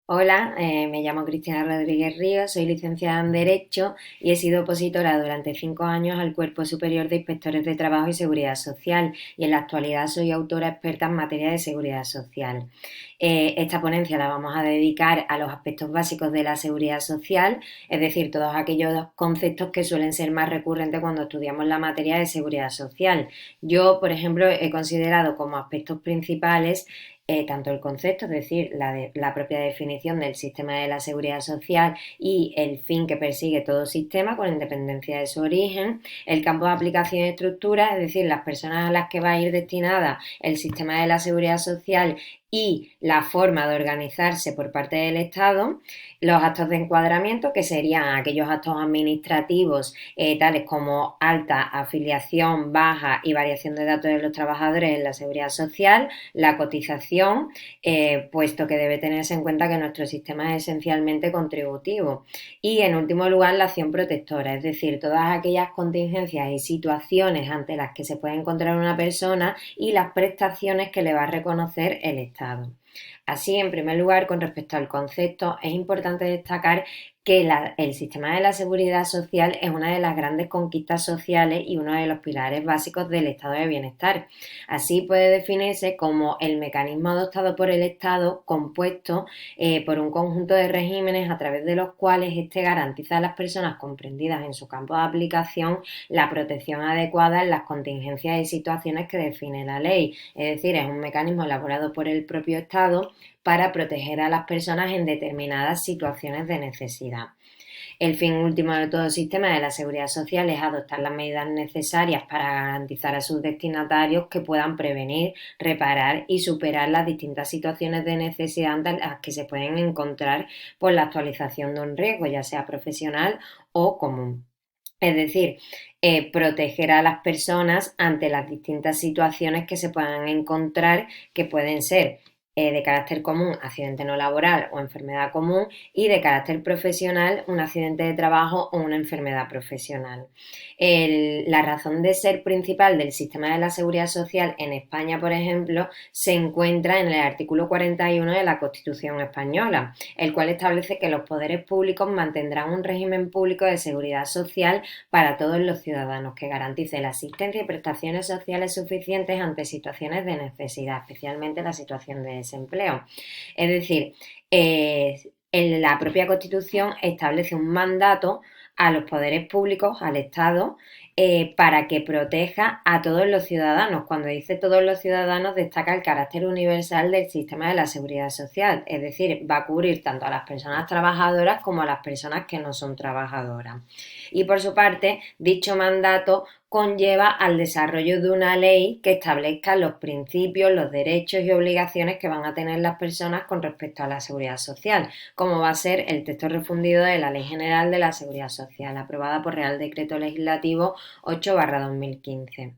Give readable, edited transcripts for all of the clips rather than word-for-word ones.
Hola, me llamo Cristina Rodríguez Ríos, soy licenciada en Derecho y he sido opositora durante 5 años al Cuerpo Superior de Inspectores de Trabajo y Seguridad Social y en la actualidad soy autora experta en materia de seguridad social. Esta ponencia la vamos a dedicar a los aspectos básicos de la seguridad social, es decir, todos aquellos conceptos que suelen ser más recurrentes cuando estudiamos la materia de seguridad social. Yo, por ejemplo, he considerado como aspectos principales tanto el concepto, es decir, la propia definición del sistema de la seguridad social y el fin que persigue todo sistema con independencia de su origen, el campo de aplicación y estructura, es decir, las personas a las que va a ir destinada el sistema de la seguridad social y la forma de organizarse por parte del Estado, los actos de encuadramiento, que serían aquellos actos administrativos tales como alta, afiliación, baja y variación de datos de los trabajadores en la seguridad social, la cotización, puesto que debe tenerse en cuenta que nuestro sistema es esencialmente contributivo. Y en último lugar, la acción protectora, es decir, todas aquellas contingencias y situaciones ante las que se puede encontrar una persona y las prestaciones que le va a reconocer el Estado. Así, en primer lugar, con respecto al concepto, es importante destacar que el sistema de la seguridad social es una de las grandes conquistas sociales y uno de los pilares básicos del estado de bienestar. Así puede definirse como el mecanismo adoptado por el Estado compuesto por un conjunto de regímenes a través de los cuales éste garantiza a las personas comprendidas en su campo de aplicación la protección adecuada en las contingencias y situaciones que define la ley. Es decir, es un mecanismo elaborado por el propio Estado para proteger a las personas en determinadas situaciones de necesidad. El fin último de todo sistema de la seguridad social es adoptar las medidas necesarias para garantizar a sus destinatarios que puedan prevenir, reparar y superar las distintas situaciones de necesidad ante las que se pueden encontrar por la actualización de un riesgo, ya sea profesional o común. Es decir, proteger a las personas ante las distintas situaciones que se puedan encontrar, que pueden ser de carácter común, accidente no laboral o enfermedad común, y de carácter profesional, un accidente de trabajo o una enfermedad profesional. La razón de ser principal del sistema de la seguridad social en España, por ejemplo, se encuentra en el artículo 41 de la Constitución española, el cual establece que los poderes públicos mantendrán un régimen público de seguridad social para todos los ciudadanos que garantice la asistencia y prestaciones sociales suficientes ante situaciones de necesidad, especialmente la situación de desempleo. Es decir, en la propia Constitución establece un mandato a los poderes públicos, al Estado, para que proteja a todos los ciudadanos. Cuando dice todos los ciudadanos, destaca el carácter universal del sistema de la seguridad social, es decir, va a cubrir tanto a las personas trabajadoras como a las personas que no son trabajadoras. Y por su parte, dicho mandato conlleva al desarrollo de una ley que establezca los principios, los derechos y obligaciones que van a tener las personas con respecto a la seguridad social, como va a ser el texto refundido de la Ley General de la Seguridad Social, aprobada por Real Decreto Legislativo 8/2015.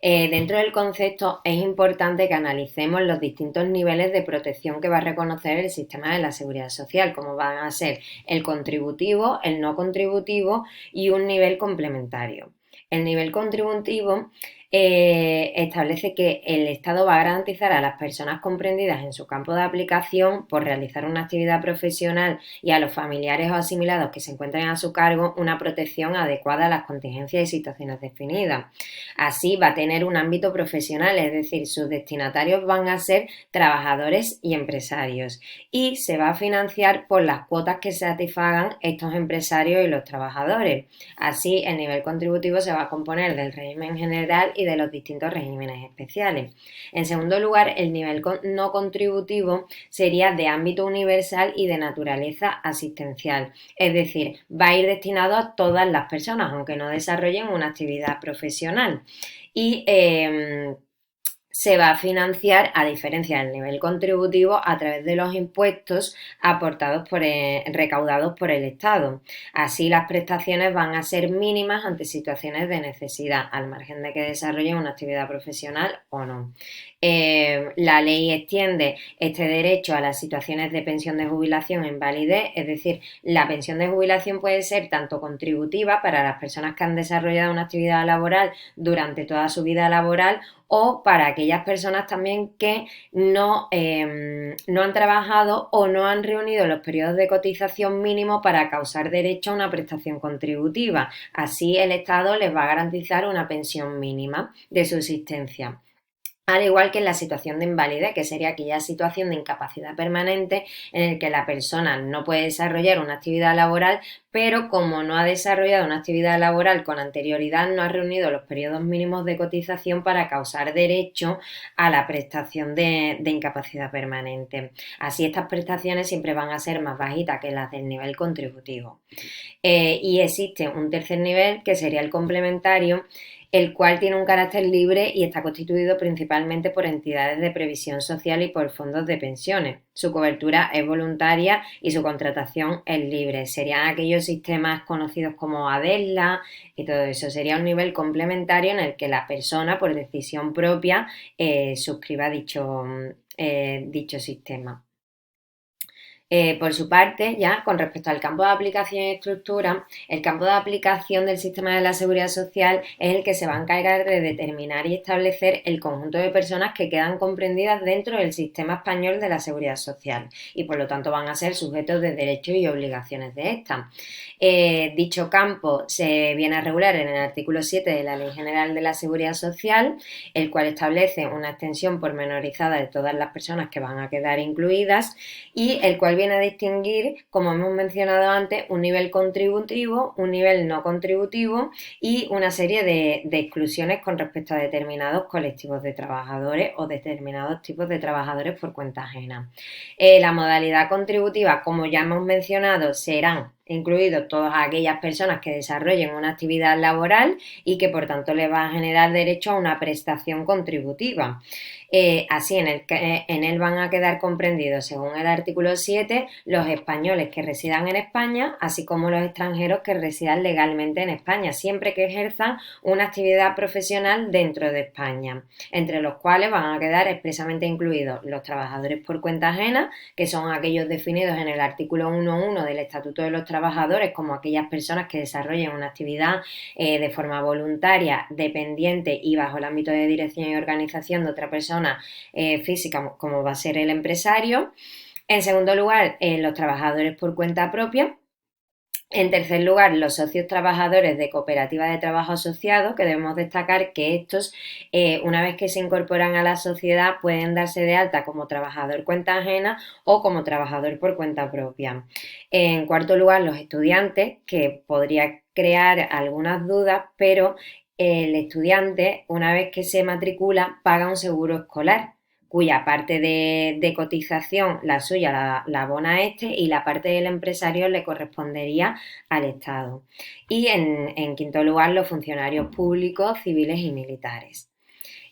Dentro del concepto es importante que analicemos los distintos niveles de protección que va a reconocer el sistema de la seguridad social, como van a ser el contributivo, el no contributivo y un nivel complementario. El nivel contributivo establece que el Estado va a garantizar a las personas comprendidas en su campo de aplicación por realizar una actividad profesional y a los familiares o asimilados que se encuentren a su cargo una protección adecuada a las contingencias y situaciones definidas. Así va a tener un ámbito profesional, es decir, sus destinatarios van a ser trabajadores y empresarios y se va a financiar por las cuotas que satisfagan estos empresarios y los trabajadores. Así, el nivel contributivo se va a componer del régimen general y de los distintos regímenes especiales. En segundo lugar, el nivel no contributivo sería de ámbito universal y de naturaleza asistencial, es decir, va a ir destinado a todas las personas, aunque no desarrollen una actividad profesional. Y se va a financiar, a diferencia del nivel contributivo, a través de los impuestos recaudados por el Estado. Así, las prestaciones van a ser mínimas ante situaciones de necesidad, al margen de que desarrollen una actividad profesional o no. La ley extiende este derecho a las situaciones de pensión de jubilación en validez, es decir, la pensión de jubilación puede ser tanto contributiva para las personas que han desarrollado una actividad laboral durante toda su vida laboral o para aquellas personas también que no han trabajado o no han reunido los periodos de cotización mínimos para causar derecho a una prestación contributiva. Así el Estado les va a garantizar una pensión mínima de subsistencia. Al igual que en la situación de invalidez, que sería aquella situación de incapacidad permanente en la que la persona no puede desarrollar una actividad laboral, pero como no ha desarrollado una actividad laboral con anterioridad, no ha reunido los periodos mínimos de cotización para causar derecho a la prestación de incapacidad permanente. Así, estas prestaciones siempre van a ser más bajitas que las del nivel contributivo. Y existe un tercer nivel, que sería el complementario, el cual tiene un carácter libre y está constituido principalmente por entidades de previsión social y por fondos de pensiones. Su cobertura es voluntaria y su contratación es libre. Serían aquellos sistemas conocidos como ADESLA y todo eso. Sería un nivel complementario en el que la persona, por decisión propia, suscriba dicho sistema. Por su parte, ya con respecto al campo de aplicación y estructura, el campo de aplicación del sistema de la seguridad social es el que se va a encargar de determinar y establecer el conjunto de personas que quedan comprendidas dentro del sistema español de la seguridad social y por lo tanto van a ser sujetos de derechos y obligaciones de esta. Dicho campo se viene a regular en el artículo 7 de la Ley General de la Seguridad Social, el cual establece una extensión pormenorizada de todas las personas que van a quedar incluidas y el cual viene a distinguir, como hemos mencionado antes, un nivel contributivo, un nivel no contributivo y una serie de exclusiones con respecto a determinados colectivos de trabajadores o determinados tipos de trabajadores por cuenta ajena. La modalidad contributiva, como ya hemos mencionado, serán incluidos todas aquellas personas que desarrollen una actividad laboral y que por tanto le va a generar derecho a una prestación contributiva. Así en él van a quedar comprendidos, según el artículo 7, los españoles que residan en España, así como los extranjeros que residan legalmente en España, siempre que ejerzan una actividad profesional dentro de España, entre los cuales van a quedar expresamente incluidos los trabajadores por cuenta ajena, que son aquellos definidos en el artículo 1.1 del Estatuto de los Trabajadores como aquellas personas que desarrollen una actividad de forma voluntaria, dependiente y bajo el ámbito de dirección y organización de otra persona física, como va a ser el empresario. En segundo lugar, los trabajadores por cuenta propia. En tercer lugar, los socios trabajadores de cooperativas de trabajo asociados, que debemos destacar que estos, una vez que se incorporan a la sociedad, pueden darse de alta como trabajador cuenta ajena o como trabajador por cuenta propia. En cuarto lugar, los estudiantes, que podría crear algunas dudas, pero el estudiante, una vez que se matricula, paga un seguro escolar, cuya parte de cotización, la suya, la abona este y la parte del empresario le correspondería al Estado. Y en quinto lugar, los funcionarios públicos, civiles y militares.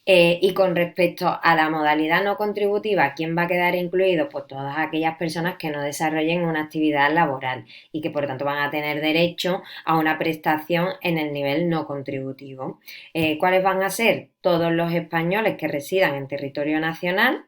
Y con respecto a la modalidad no contributiva, ¿quién va a quedar incluido? Pues todas aquellas personas que no desarrollen una actividad laboral y que por tanto van a tener derecho a una prestación en el nivel no contributivo. ¿Cuáles van a ser? Todos los españoles que residan en territorio nacional.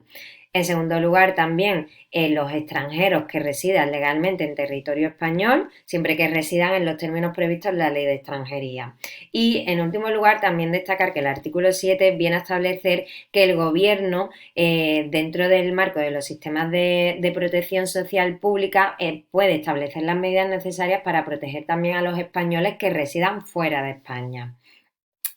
En segundo lugar, también los extranjeros que residan legalmente en territorio español, siempre que residan en los términos previstos en la Ley de Extranjería. Y, en último lugar, también destacar que el artículo 7 viene a establecer que el Gobierno, dentro del marco de los sistemas de protección social pública, puede establecer las medidas necesarias para proteger también a los españoles que residan fuera de España.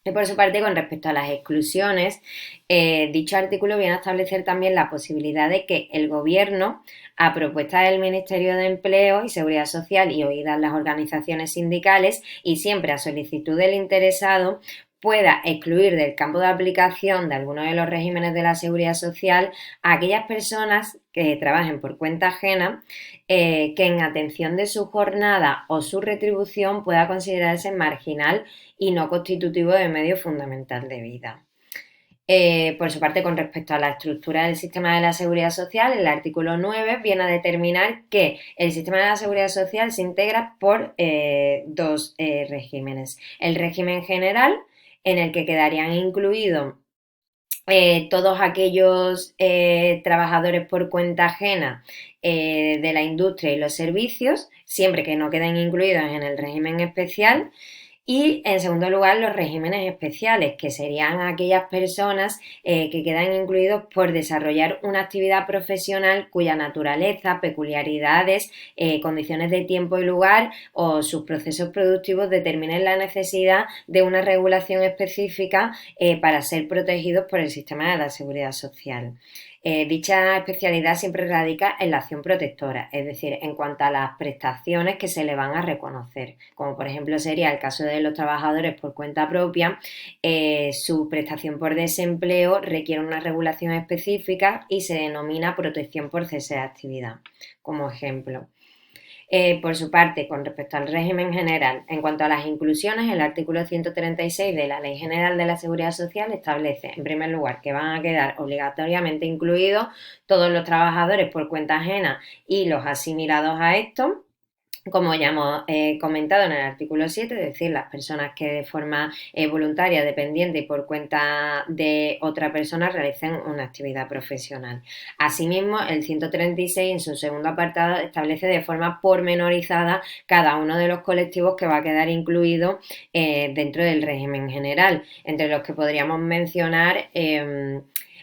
Y por su parte, con respecto a las exclusiones, dicho artículo viene a establecer también la posibilidad de que el Gobierno, a propuesta del Ministerio de Empleo y Seguridad Social y oídas las organizaciones sindicales y siempre a solicitud del interesado, pueda excluir del campo de aplicación de alguno de los regímenes de la seguridad social a aquellas personas que trabajen por cuenta ajena que en atención de su jornada o su retribución pueda considerarse marginal y no constitutivo de medio fundamental de vida. Por su parte, con respecto a la estructura del sistema de la seguridad social, el artículo 9 viene a determinar que el sistema de la seguridad social se integra por dos regímenes. El régimen general, en el que quedarían incluidos todos aquellos trabajadores por cuenta ajena de la industria y los servicios, siempre que no queden incluidos en el régimen especial. Y en segundo lugar, los regímenes especiales, que serían aquellas personas que quedan incluidos por desarrollar una actividad profesional cuya naturaleza, peculiaridades, condiciones de tiempo y lugar o sus procesos productivos determinen la necesidad de una regulación específica para ser protegidos por el sistema de la seguridad social. Dicha especialidad siempre radica en la acción protectora, es decir, en cuanto a las prestaciones que se le van a reconocer, como por ejemplo sería el caso de los trabajadores por cuenta propia. Su prestación por desempleo requiere una regulación específica y se denomina protección por cese de actividad, como ejemplo. Por su parte, con respecto al régimen general, en cuanto a las inclusiones, el artículo 136 de la Ley General de la Seguridad Social establece, en primer lugar, que van a quedar obligatoriamente incluidos todos los trabajadores por cuenta ajena y los asimilados a esto, como ya hemos comentado en el artículo 7, es decir, las personas que de forma voluntaria, dependiente y por cuenta de otra persona realicen una actividad profesional. Asimismo, el 136 en su segundo apartado establece de forma pormenorizada cada uno de los colectivos que va a quedar incluido dentro del régimen general, entre los que podríamos mencionar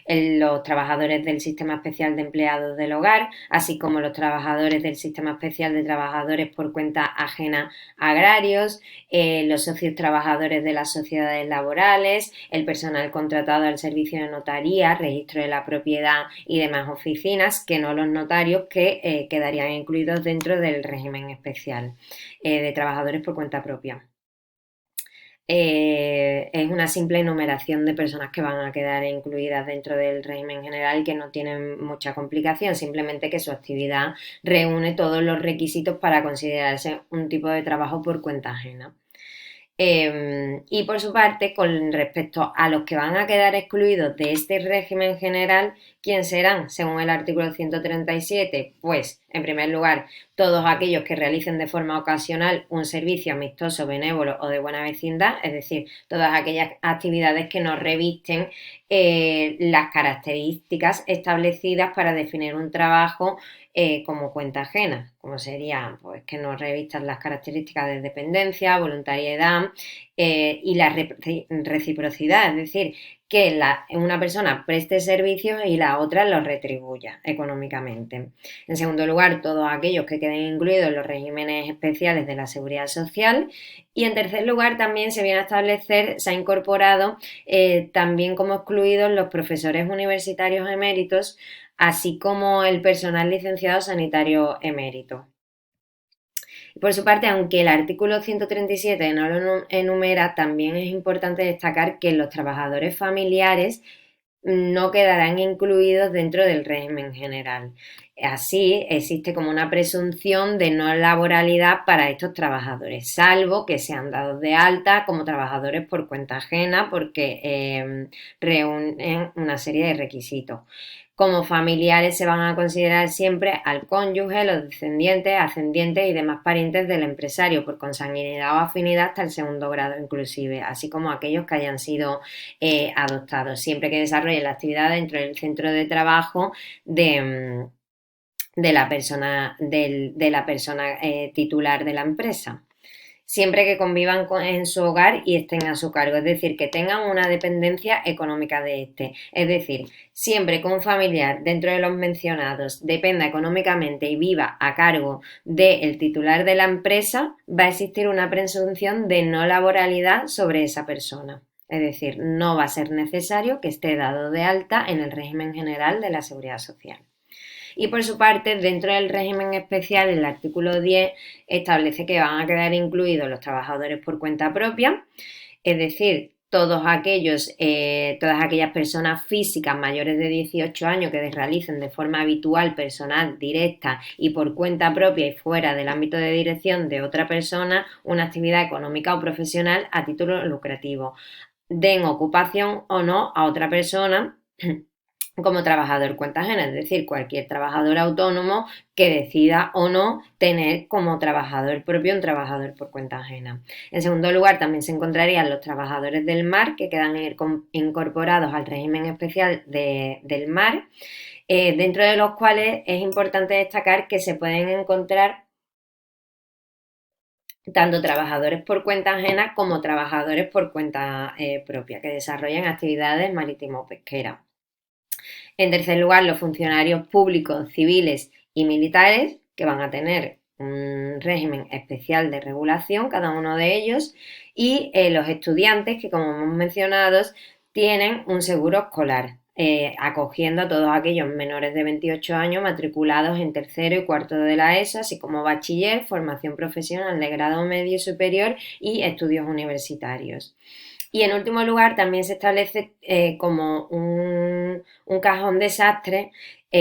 los trabajadores del Sistema Especial de Empleados del Hogar, así como los trabajadores del Sistema Especial de Trabajadores por cuenta ajena agrarios, los socios trabajadores de las sociedades laborales, el personal contratado al servicio de notaría, registro de la propiedad y demás oficinas, que no los notarios, que quedarían incluidos dentro del régimen especial de trabajadores por cuenta propia. Es una simple enumeración de personas que van a quedar incluidas dentro del régimen general y que no tienen mucha complicación, simplemente que su actividad reúne todos los requisitos para considerarse un tipo de trabajo por cuenta ajena. Y por su parte, con respecto a los que van a quedar excluidos de este régimen general, ¿quién serán? Según el artículo 137, pues, en primer lugar, todos aquellos que realicen de forma ocasional un servicio amistoso, benévolo o de buena vecindad, es decir, todas aquellas actividades que no revisten las características establecidas para definir un trabajo como cuenta ajena, como sería pues, que no revistan las características de dependencia, voluntariedad y la reciprocidad, es decir, que una persona preste servicios y la otra los retribuya económicamente. En segundo lugar, todos aquellos que queden incluidos en los regímenes especiales de la seguridad social. Y en tercer lugar, también se viene a establecer, se ha incorporado también como excluidos los profesores universitarios eméritos, así como el personal licenciado sanitario emérito. Por su parte, aunque el artículo 137 no lo enumera, también es importante destacar que los trabajadores familiares no quedarán incluidos dentro del régimen general. Así, existe como una presunción de no laboralidad para estos trabajadores, salvo que sean dados de alta como trabajadores por cuenta ajena porque reúnen una serie de requisitos. Como familiares se van a considerar siempre al cónyuge, los descendientes, ascendientes y demás parientes del empresario por consanguinidad o afinidad hasta el segundo grado inclusive, así como aquellos que hayan sido adoptados, siempre que desarrollen la actividad dentro del centro de trabajo de la persona titular de la empresa, siempre que convivan en su hogar y estén a su cargo, es decir, que tengan una dependencia económica de este. Es decir, siempre que un familiar dentro de los mencionados dependa económicamente y viva a cargo del titular de la empresa, va a existir una presunción de no laboralidad sobre esa persona. Es decir, no va a ser necesario que esté dado de alta en el régimen general de la Seguridad Social. Y por su parte, dentro del régimen especial, el artículo 10 establece que van a quedar incluidos los trabajadores por cuenta propia, es decir, todas aquellas personas físicas mayores de 18 años que realicen de forma habitual, personal, directa y por cuenta propia y fuera del ámbito de dirección de otra persona una actividad económica o profesional a título lucrativo, den ocupación o no a otra persona como trabajador cuenta ajena, es decir, cualquier trabajador autónomo que decida o no tener como trabajador propio un trabajador por cuenta ajena. En segundo lugar, también se encontrarían los trabajadores del mar, que quedan incorporados al régimen especial del mar, dentro de los cuales es importante destacar que se pueden encontrar tanto trabajadores por cuenta ajena como trabajadores por cuenta propia, que desarrollan actividades marítimo-pesqueras. En tercer lugar, los funcionarios públicos, civiles y militares, que van a tener un régimen especial de regulación, cada uno de ellos, y los estudiantes, que como hemos mencionado, tienen un seguro escolar, acogiendo a todos aquellos menores de 28 años matriculados en tercero y cuarto de la ESO, así como bachiller, formación profesional de grado medio y superior y estudios universitarios. Y en último lugar, también se establece como un cajón desastre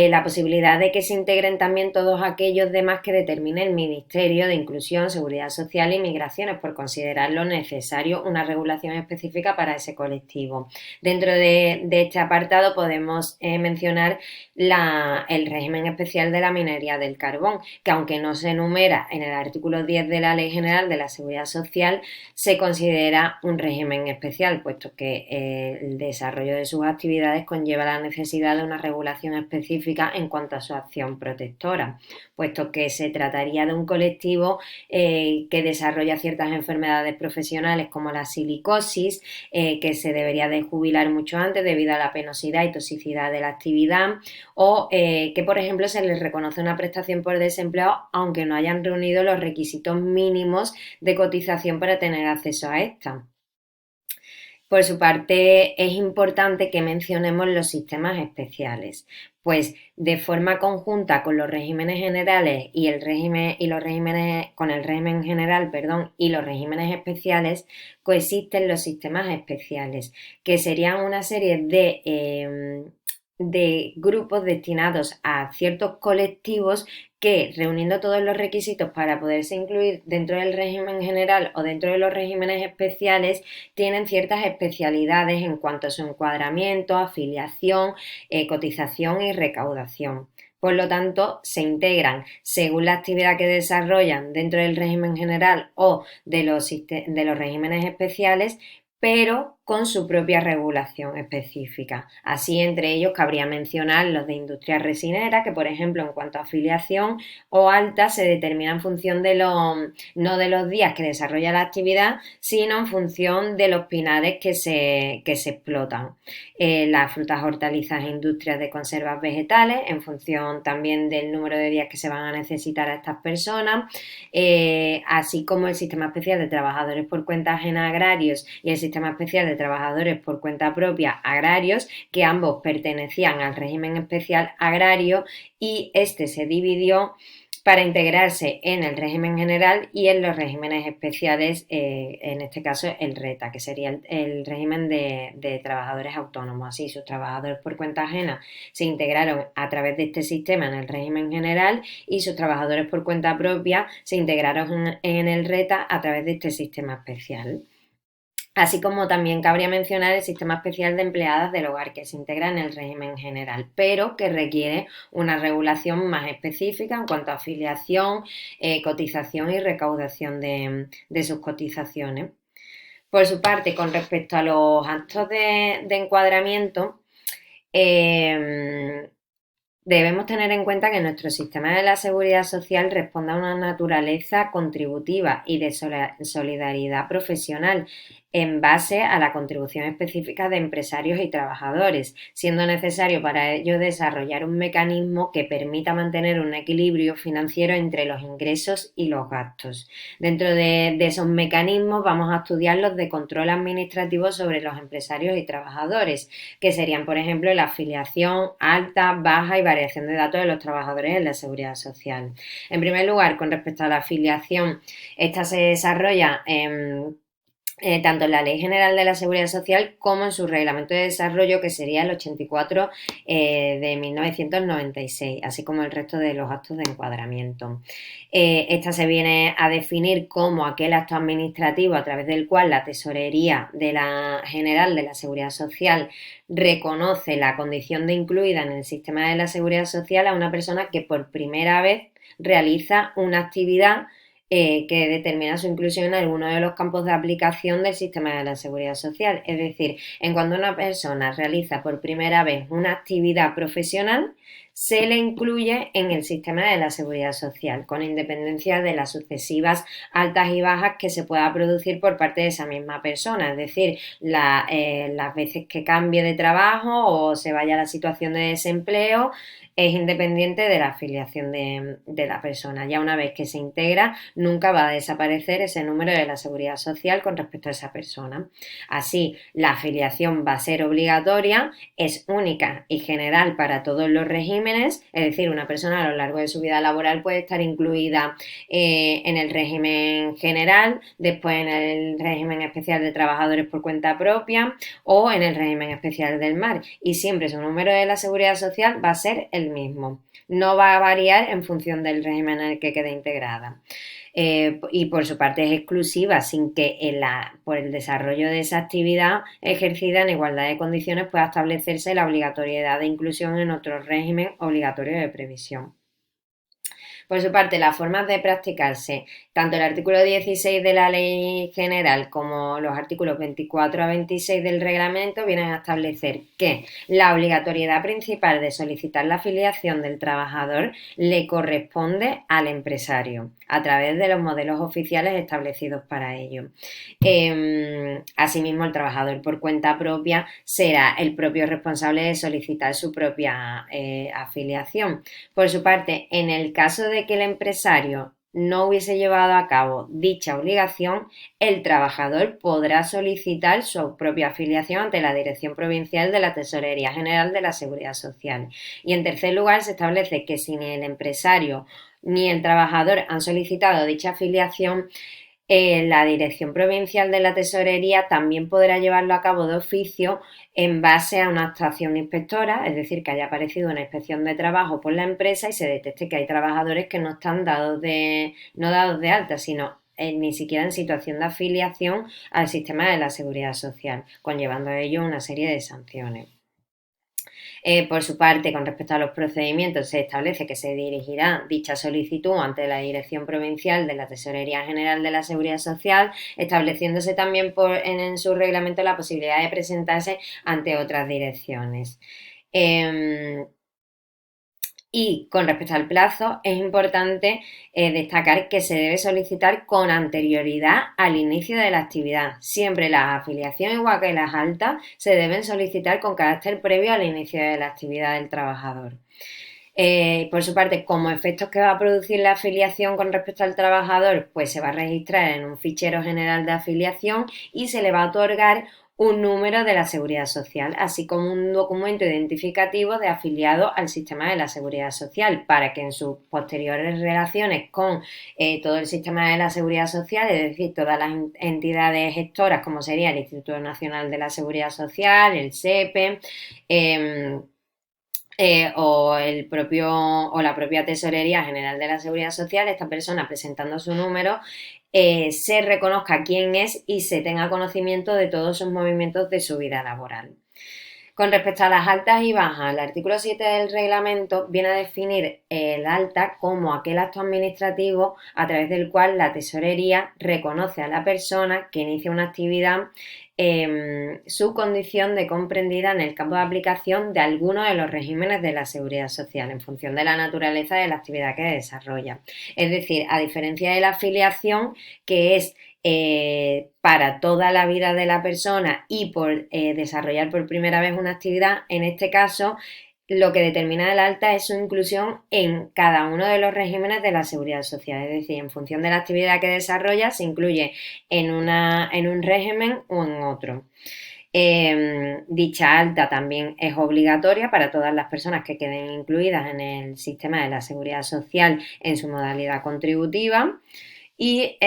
la posibilidad de que se integren también todos aquellos demás que determine el Ministerio de Inclusión, Seguridad Social y Migraciones, por considerarlo necesario una regulación específica para ese colectivo. Dentro de este apartado podemos mencionar el régimen especial de la minería del carbón, que aunque no se enumera en el artículo 10 de la Ley General de la Seguridad Social, se considera un régimen especial, puesto que el desarrollo de sus actividades conlleva la necesidad de una regulación específica en cuanto a su acción protectora, puesto que se trataría de un colectivo que desarrolla ciertas enfermedades profesionales como la silicosis, que se debería de jubilar mucho antes debido a la penosidad y toxicidad de la actividad, o que por ejemplo se les reconoce una prestación por desempleo aunque no hayan reunido los requisitos mínimos de cotización para tener acceso a esta. Por su parte, es importante que mencionemos los sistemas especiales, pues de forma conjunta con los regímenes generales y el régimen y los regímenes con el régimen general, perdón, y los regímenes especiales coexisten los sistemas especiales, que serían una serie de grupos destinados a ciertos colectivos que, reuniendo todos los requisitos para poderse incluir dentro del régimen general o dentro de los regímenes especiales, tienen ciertas especialidades en cuanto a su encuadramiento, afiliación, cotización y recaudación. Por lo tanto, se integran según la actividad que desarrollan dentro del régimen general o de los regímenes especiales, pero con su propia regulación específica. Así, entre ellos cabría mencionar los de industria resinera, que por ejemplo en cuanto a afiliación o alta se determina en función de no de los días que desarrolla la actividad, sino en función de los pinares que se explotan. Las frutas, hortalizas e industrias de conservas vegetales, en función también del número de días que se van a necesitar a estas personas, así como el sistema especial de trabajadores por cuenta ajena agrarios y el sistema especial de trabajadores por cuenta propia agrarios, que ambos pertenecían al régimen especial agrario y este se dividió para integrarse en el régimen general y en los regímenes especiales, en este caso el RETA, que sería el régimen de trabajadores autónomos. Así, sus trabajadores por cuenta ajena se integraron a través de este sistema en el régimen general y sus trabajadores por cuenta propia se integraron en el RETA a través de este sistema especial. Así como también cabría mencionar el sistema especial de empleadas del hogar, que se integra en el régimen general, pero que requiere una regulación más específica en cuanto a afiliación, cotización y recaudación de sus cotizaciones. Por su parte, con respecto a los actos de encuadramiento, debemos tener en cuenta que nuestro sistema de la seguridad social responde a una naturaleza contributiva y de solidaridad profesional en base a la contribución específica de empresarios y trabajadores, siendo necesario para ello desarrollar un mecanismo que permita mantener un equilibrio financiero entre los ingresos y los gastos. Dentro de esos mecanismos vamos a estudiar los de control administrativo sobre los empresarios y trabajadores, que serían, por ejemplo, la afiliación alta, baja y variación de datos de los trabajadores en la seguridad social. En primer lugar, con respecto a la afiliación, esta se desarrolla tanto en la Ley General de la Seguridad Social como en su Reglamento de Desarrollo, que sería el 84 de 1996, así como el resto de los actos de encuadramiento. Esta se viene a definir como aquel acto administrativo a través del cual la Tesorería de la General de la Seguridad Social reconoce la condición de incluida en el sistema de la Seguridad Social a una persona que por primera vez realiza una actividad que determina su inclusión en alguno de los campos de aplicación del sistema de la seguridad social. Es decir, en cuanto una persona realiza por primera vez una actividad profesional, se le incluye en el sistema de la seguridad social, con independencia de las sucesivas altas y bajas que se pueda producir por parte de esa misma persona, es decir, las veces que cambie de trabajo o se vaya a la situación de desempleo, es independiente de la afiliación de la persona. Ya una vez que se integra, nunca va a desaparecer ese número de la seguridad social con respecto a esa persona. Así, la afiliación va a ser obligatoria, es única y general para todos los regímenes, es decir, una persona a lo largo de su vida laboral puede estar incluida en el régimen general, después en el régimen especial de trabajadores por cuenta propia o en el régimen especial del mar, y siempre su número de la seguridad social va a ser el mismo, no va a variar en función del régimen en el que quede integrada. Y por su parte es exclusiva, sin que por el desarrollo de esa actividad ejercida en igualdad de condiciones pueda establecerse la obligatoriedad de inclusión en otro régimen obligatorio de previsión. Por su parte, las formas de practicarse, tanto el artículo 16 de la Ley General como los artículos 24 a 26 del reglamento vienen a establecer que la obligatoriedad principal de solicitar la afiliación del trabajador le corresponde al empresario a través de los modelos oficiales establecidos para ello. Asimismo, el trabajador por cuenta propia será el propio responsable de solicitar su propia afiliación. Por su parte, en el caso de que el empresario no hubiese llevado a cabo dicha obligación, el trabajador podrá solicitar su propia afiliación ante la Dirección Provincial de la Tesorería General de la Seguridad Social. Y en tercer lugar, se establece que si ni el empresario ni el trabajador han solicitado dicha afiliación, la Dirección Provincial de la Tesorería también podrá llevarlo a cabo de oficio en base a una actuación inspectora, es decir, que haya aparecido una inspección de trabajo por la empresa y se detecte que hay trabajadores que no están dados de alta, sino ni siquiera en situación de afiliación al sistema de la seguridad social, conllevando a ello una serie de sanciones. Por su parte, con respecto a los procedimientos, se establece que se dirigirá dicha solicitud ante la Dirección Provincial de la Tesorería General de la Seguridad Social, estableciéndose también en su reglamento la posibilidad de presentarse ante otras direcciones. Y con respecto al plazo, es importante destacar que se debe solicitar con anterioridad al inicio de la actividad. Siempre las afiliaciones, igual que las altas, se deben solicitar con carácter previo al inicio de la actividad del trabajador. Por su parte, como efectos que va a producir la afiliación con respecto al trabajador, pues se va a registrar en un fichero general de afiliación y se le va a otorgar un número de la Seguridad Social, así como un documento identificativo de afiliado al sistema de la Seguridad Social, para que en sus posteriores relaciones con todo el sistema de la Seguridad Social, es decir, todas las entidades gestoras, como sería el Instituto Nacional de la Seguridad Social, el SEPE, o la propia Tesorería General de la Seguridad Social, esta persona presentando su número, se reconozca quién es y se tenga conocimiento de todos sus movimientos de su vida laboral. Con respecto a las altas y bajas, el artículo 7 del reglamento viene a definir el alta como aquel acto administrativo a través del cual la tesorería reconoce a la persona que inicia una actividad su condición de comprendida en el campo de aplicación de alguno de los regímenes de la seguridad social en función de la naturaleza de la actividad que desarrolla. Es decir, a diferencia de la afiliación, que es para toda la vida de la persona y por desarrollar por primera vez una actividad, en este caso lo que determina el alta es su inclusión en cada uno de los regímenes de la seguridad social, es decir, en función de la actividad que desarrolla se incluye en un régimen o en otro. Dicha alta también es obligatoria para todas las personas que queden incluidas en el sistema de la seguridad social en su modalidad contributiva y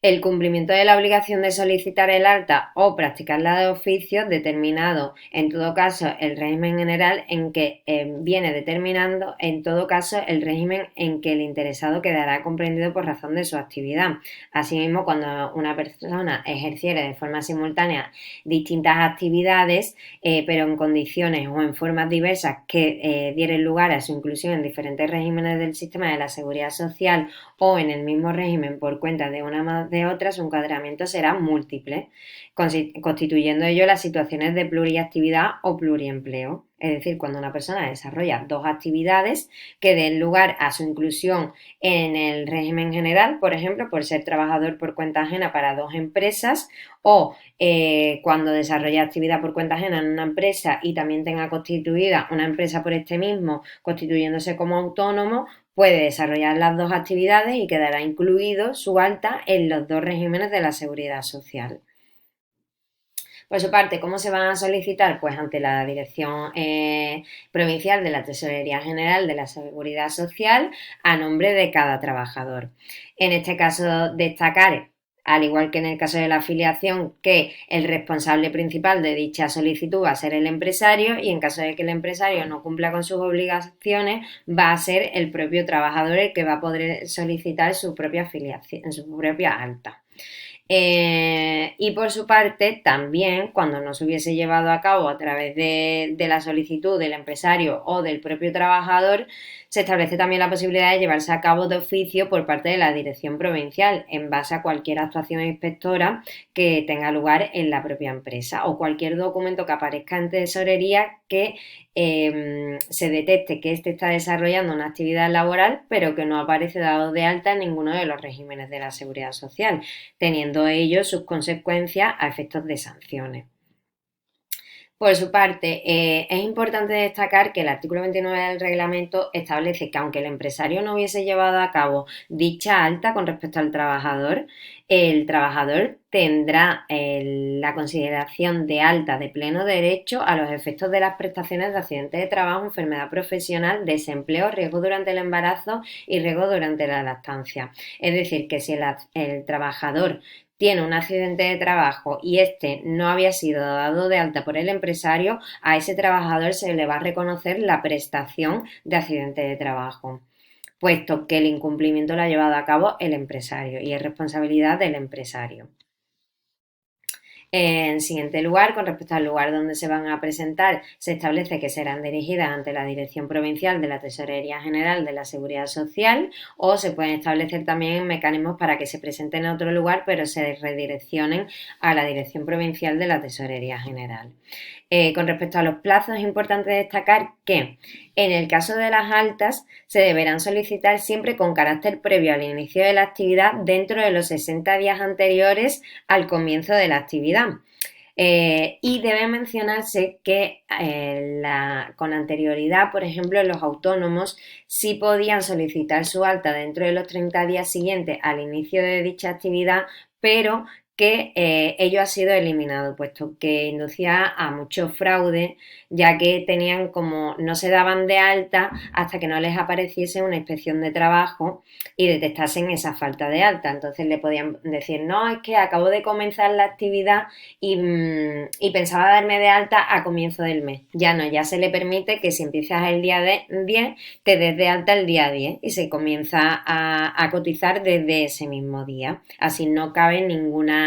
el cumplimiento de la obligación de solicitar el alta o practicarla de oficio, determinado en todo caso el régimen general en que viene determinando en todo caso el régimen en que el interesado quedará comprendido por razón de su actividad. Asimismo, cuando una persona ejerciere de forma simultánea distintas actividades, pero en condiciones o en formas diversas que dieren lugar a su inclusión en diferentes regímenes del sistema de la seguridad social o en el mismo régimen por cuenta de una más de otra, su encuadramiento será múltiple, constituyendo ello las situaciones de pluriactividad o pluriempleo. Es decir, cuando una persona desarrolla dos actividades que den lugar a su inclusión en el régimen general, por ejemplo, por ser trabajador por cuenta ajena para dos empresas, o cuando desarrolla actividad por cuenta ajena en una empresa y también tenga constituida una empresa por este mismo, constituyéndose como autónomo, puede desarrollar las dos actividades y quedará incluido su alta en los dos regímenes de la seguridad social. Por su parte, ¿cómo se van a solicitar? Pues ante la Dirección Provincial de la Tesorería General de la Seguridad Social a nombre de cada trabajador. En este caso, destacar, al igual que en el caso de la afiliación, que el responsable principal de dicha solicitud va a ser el empresario y en caso de que el empresario no cumpla con sus obligaciones, va a ser el propio trabajador el que va a poder solicitar su propia afiliación, su propia alta. Y por su parte, también cuando no se hubiese llevado a cabo a través de la solicitud del empresario o del propio trabajador, se establece también la posibilidad de llevarse a cabo de oficio por parte de la Dirección Provincial en base a cualquier actuación inspectora que tenga lugar en la propia empresa o cualquier documento que aparezca en tesorería que se detecte que éste está desarrollando una actividad laboral pero que no aparece dado de alta en ninguno de los regímenes de la seguridad social, teniendo ello sus consecuencias a efectos de sanciones. Por su parte, es importante destacar que el artículo 29 del reglamento establece que aunque el empresario no hubiese llevado a cabo dicha alta con respecto al trabajador, el trabajador tendrá la consideración de alta de pleno derecho a los efectos de las prestaciones de accidente de trabajo, enfermedad profesional, desempleo, riesgo durante el embarazo y riesgo durante la lactancia. Es decir, que si el trabajador tiene un accidente de trabajo y este no había sido dado de alta por el empresario, a ese trabajador se le va a reconocer la prestación de accidente de trabajo, puesto que el incumplimiento lo ha llevado a cabo el empresario y es responsabilidad del empresario. En siguiente lugar, con respecto al lugar donde se van a presentar, se establece que serán dirigidas ante la Dirección Provincial de la Tesorería General de la Seguridad Social o se pueden establecer también mecanismos para que se presenten en otro lugar pero se redireccionen a la Dirección Provincial de la Tesorería General. Con respecto a los plazos, es importante destacar que en el caso de las altas se deberán solicitar siempre con carácter previo al inicio de la actividad dentro de los 60 días anteriores al comienzo de la actividad. Y debe mencionarse que con anterioridad, por ejemplo, los autónomos sí podían solicitar su alta dentro de los 30 días siguientes al inicio de dicha actividad, pero que ello ha sido eliminado, puesto que inducía a mucho fraude, ya que tenían como no se daban de alta hasta que no les apareciese una inspección de trabajo y detectasen esa falta de alta. Entonces le podían decir, no, es que acabo de comenzar la actividad y pensaba darme de alta a comienzo del mes. Ya no, ya se le permite que si empiezas el día 10, te des de alta el día 10 y se comienza a cotizar desde ese mismo día. Así no cabe ninguna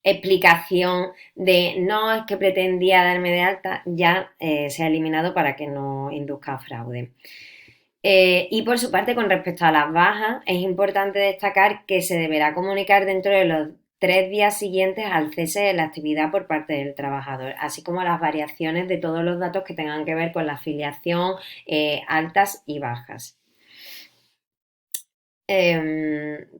explicación de no, es que pretendía darme de alta, ya se ha eliminado para que no induzca fraude. Y por su parte, con respecto a las bajas, es importante destacar que se deberá comunicar dentro de los 3 días siguientes al cese de la actividad por parte del trabajador, así como las variaciones de todos los datos que tengan que ver con la afiliación, altas y bajas.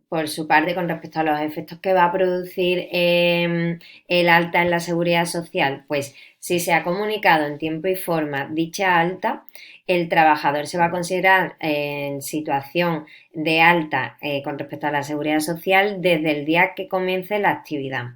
Por su parte, con respecto a los efectos que va a producir el alta en la seguridad social, pues si se ha comunicado en tiempo y forma dicha alta, el trabajador se va a considerar en situación de alta con respecto a la seguridad social desde el día que comience la actividad.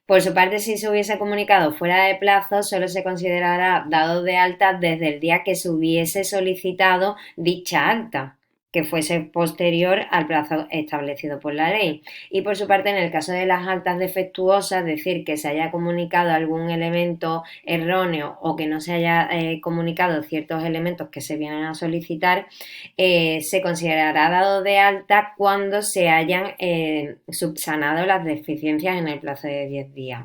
Por su parte, si se hubiese comunicado fuera de plazo, solo se considerará dado de alta desde el día que se hubiese solicitado dicha alta, que fuese posterior al plazo establecido por la ley. Y por su parte, en el caso de las altas defectuosas, es decir, que se haya comunicado algún elemento erróneo o que no se haya comunicado ciertos elementos que se vienen a solicitar, se considerará dado de alta cuando se hayan subsanado las deficiencias en el plazo de 10 días.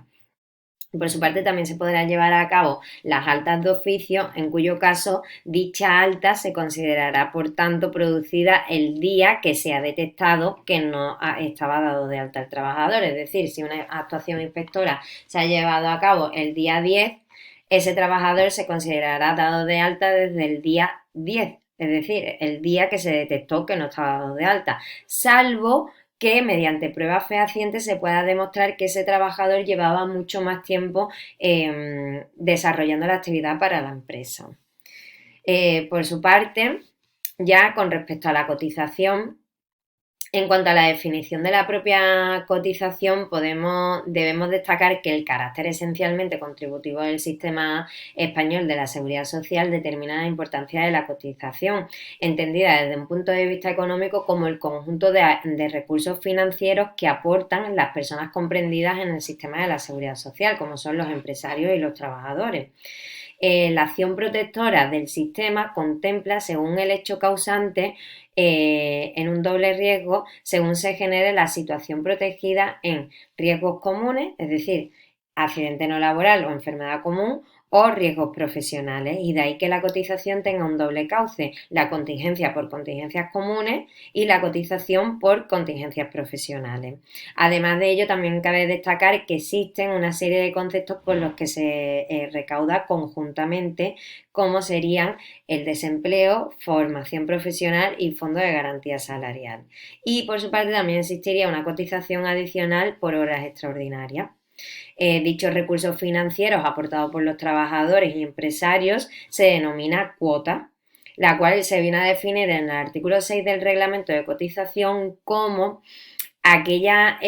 Por su parte, también se podrán llevar a cabo las altas de oficio, en cuyo caso dicha alta se considerará, por tanto, producida el día que se ha detectado que no estaba dado de alta el trabajador. Es decir, si una actuación inspectora se ha llevado a cabo el día 10, ese trabajador se considerará dado de alta desde el día 10, es decir, el día que se detectó que no estaba dado de alta, salvo que mediante pruebas fehacientes se pueda demostrar que ese trabajador llevaba mucho más tiempo desarrollando la actividad para la empresa. Por su parte, ya con respecto a la cotización, en cuanto a la definición de la propia cotización, debemos destacar que el carácter esencialmente contributivo del sistema español de la seguridad social determina la importancia de la cotización, entendida desde un punto de vista económico como el conjunto de recursos financieros que aportan las personas comprendidas en el sistema de la seguridad social, como son los empresarios y los trabajadores. La acción protectora del sistema contempla, según el hecho causante, en un doble riesgo según se genere la situación protegida en riesgos comunes, es decir, accidente no laboral o enfermedad común, o riesgos profesionales, y de ahí que la cotización tenga un doble cauce, la contingencia por contingencias comunes y la cotización por contingencias profesionales. Además de ello, también cabe destacar que existen una serie de conceptos por los que se recauda conjuntamente, como serían el desempleo, formación profesional y fondo de garantía salarial. Y por su parte también existiría una cotización adicional por horas extraordinarias. Dichos recursos financieros aportados por los trabajadores y empresarios se denomina cuota, la cual se viene a definir en el artículo 6 del reglamento de cotización como aquella,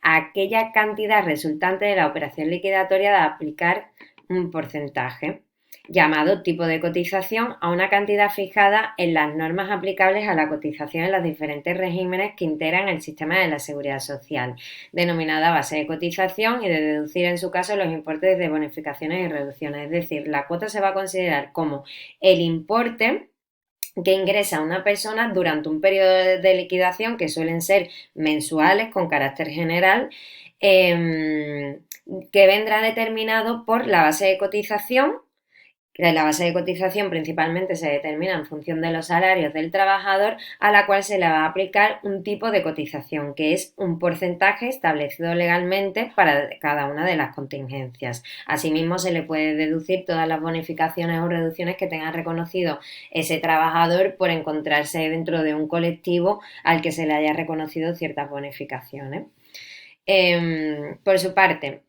aquella cantidad resultante de la operación liquidatoria de aplicar un porcentaje llamado tipo de cotización a una cantidad fijada en las normas aplicables a la cotización en los diferentes regímenes que integran el sistema de la seguridad social, denominada base de cotización, y de deducir en su caso los importes de bonificaciones y reducciones. Es decir, la cuota se va a considerar como el importe que ingresa una persona durante un periodo de liquidación, que suelen ser mensuales con carácter general, que vendrá determinado por la base de cotización. La base de cotización principalmente se determina en función de los salarios del trabajador, a la cual se le va a aplicar un tipo de cotización, que es un porcentaje establecido legalmente para cada una de las contingencias. Asimismo, se le puede deducir todas las bonificaciones o reducciones que tenga reconocido ese trabajador por encontrarse dentro de un colectivo al que se le haya reconocido ciertas bonificaciones. Por su parte,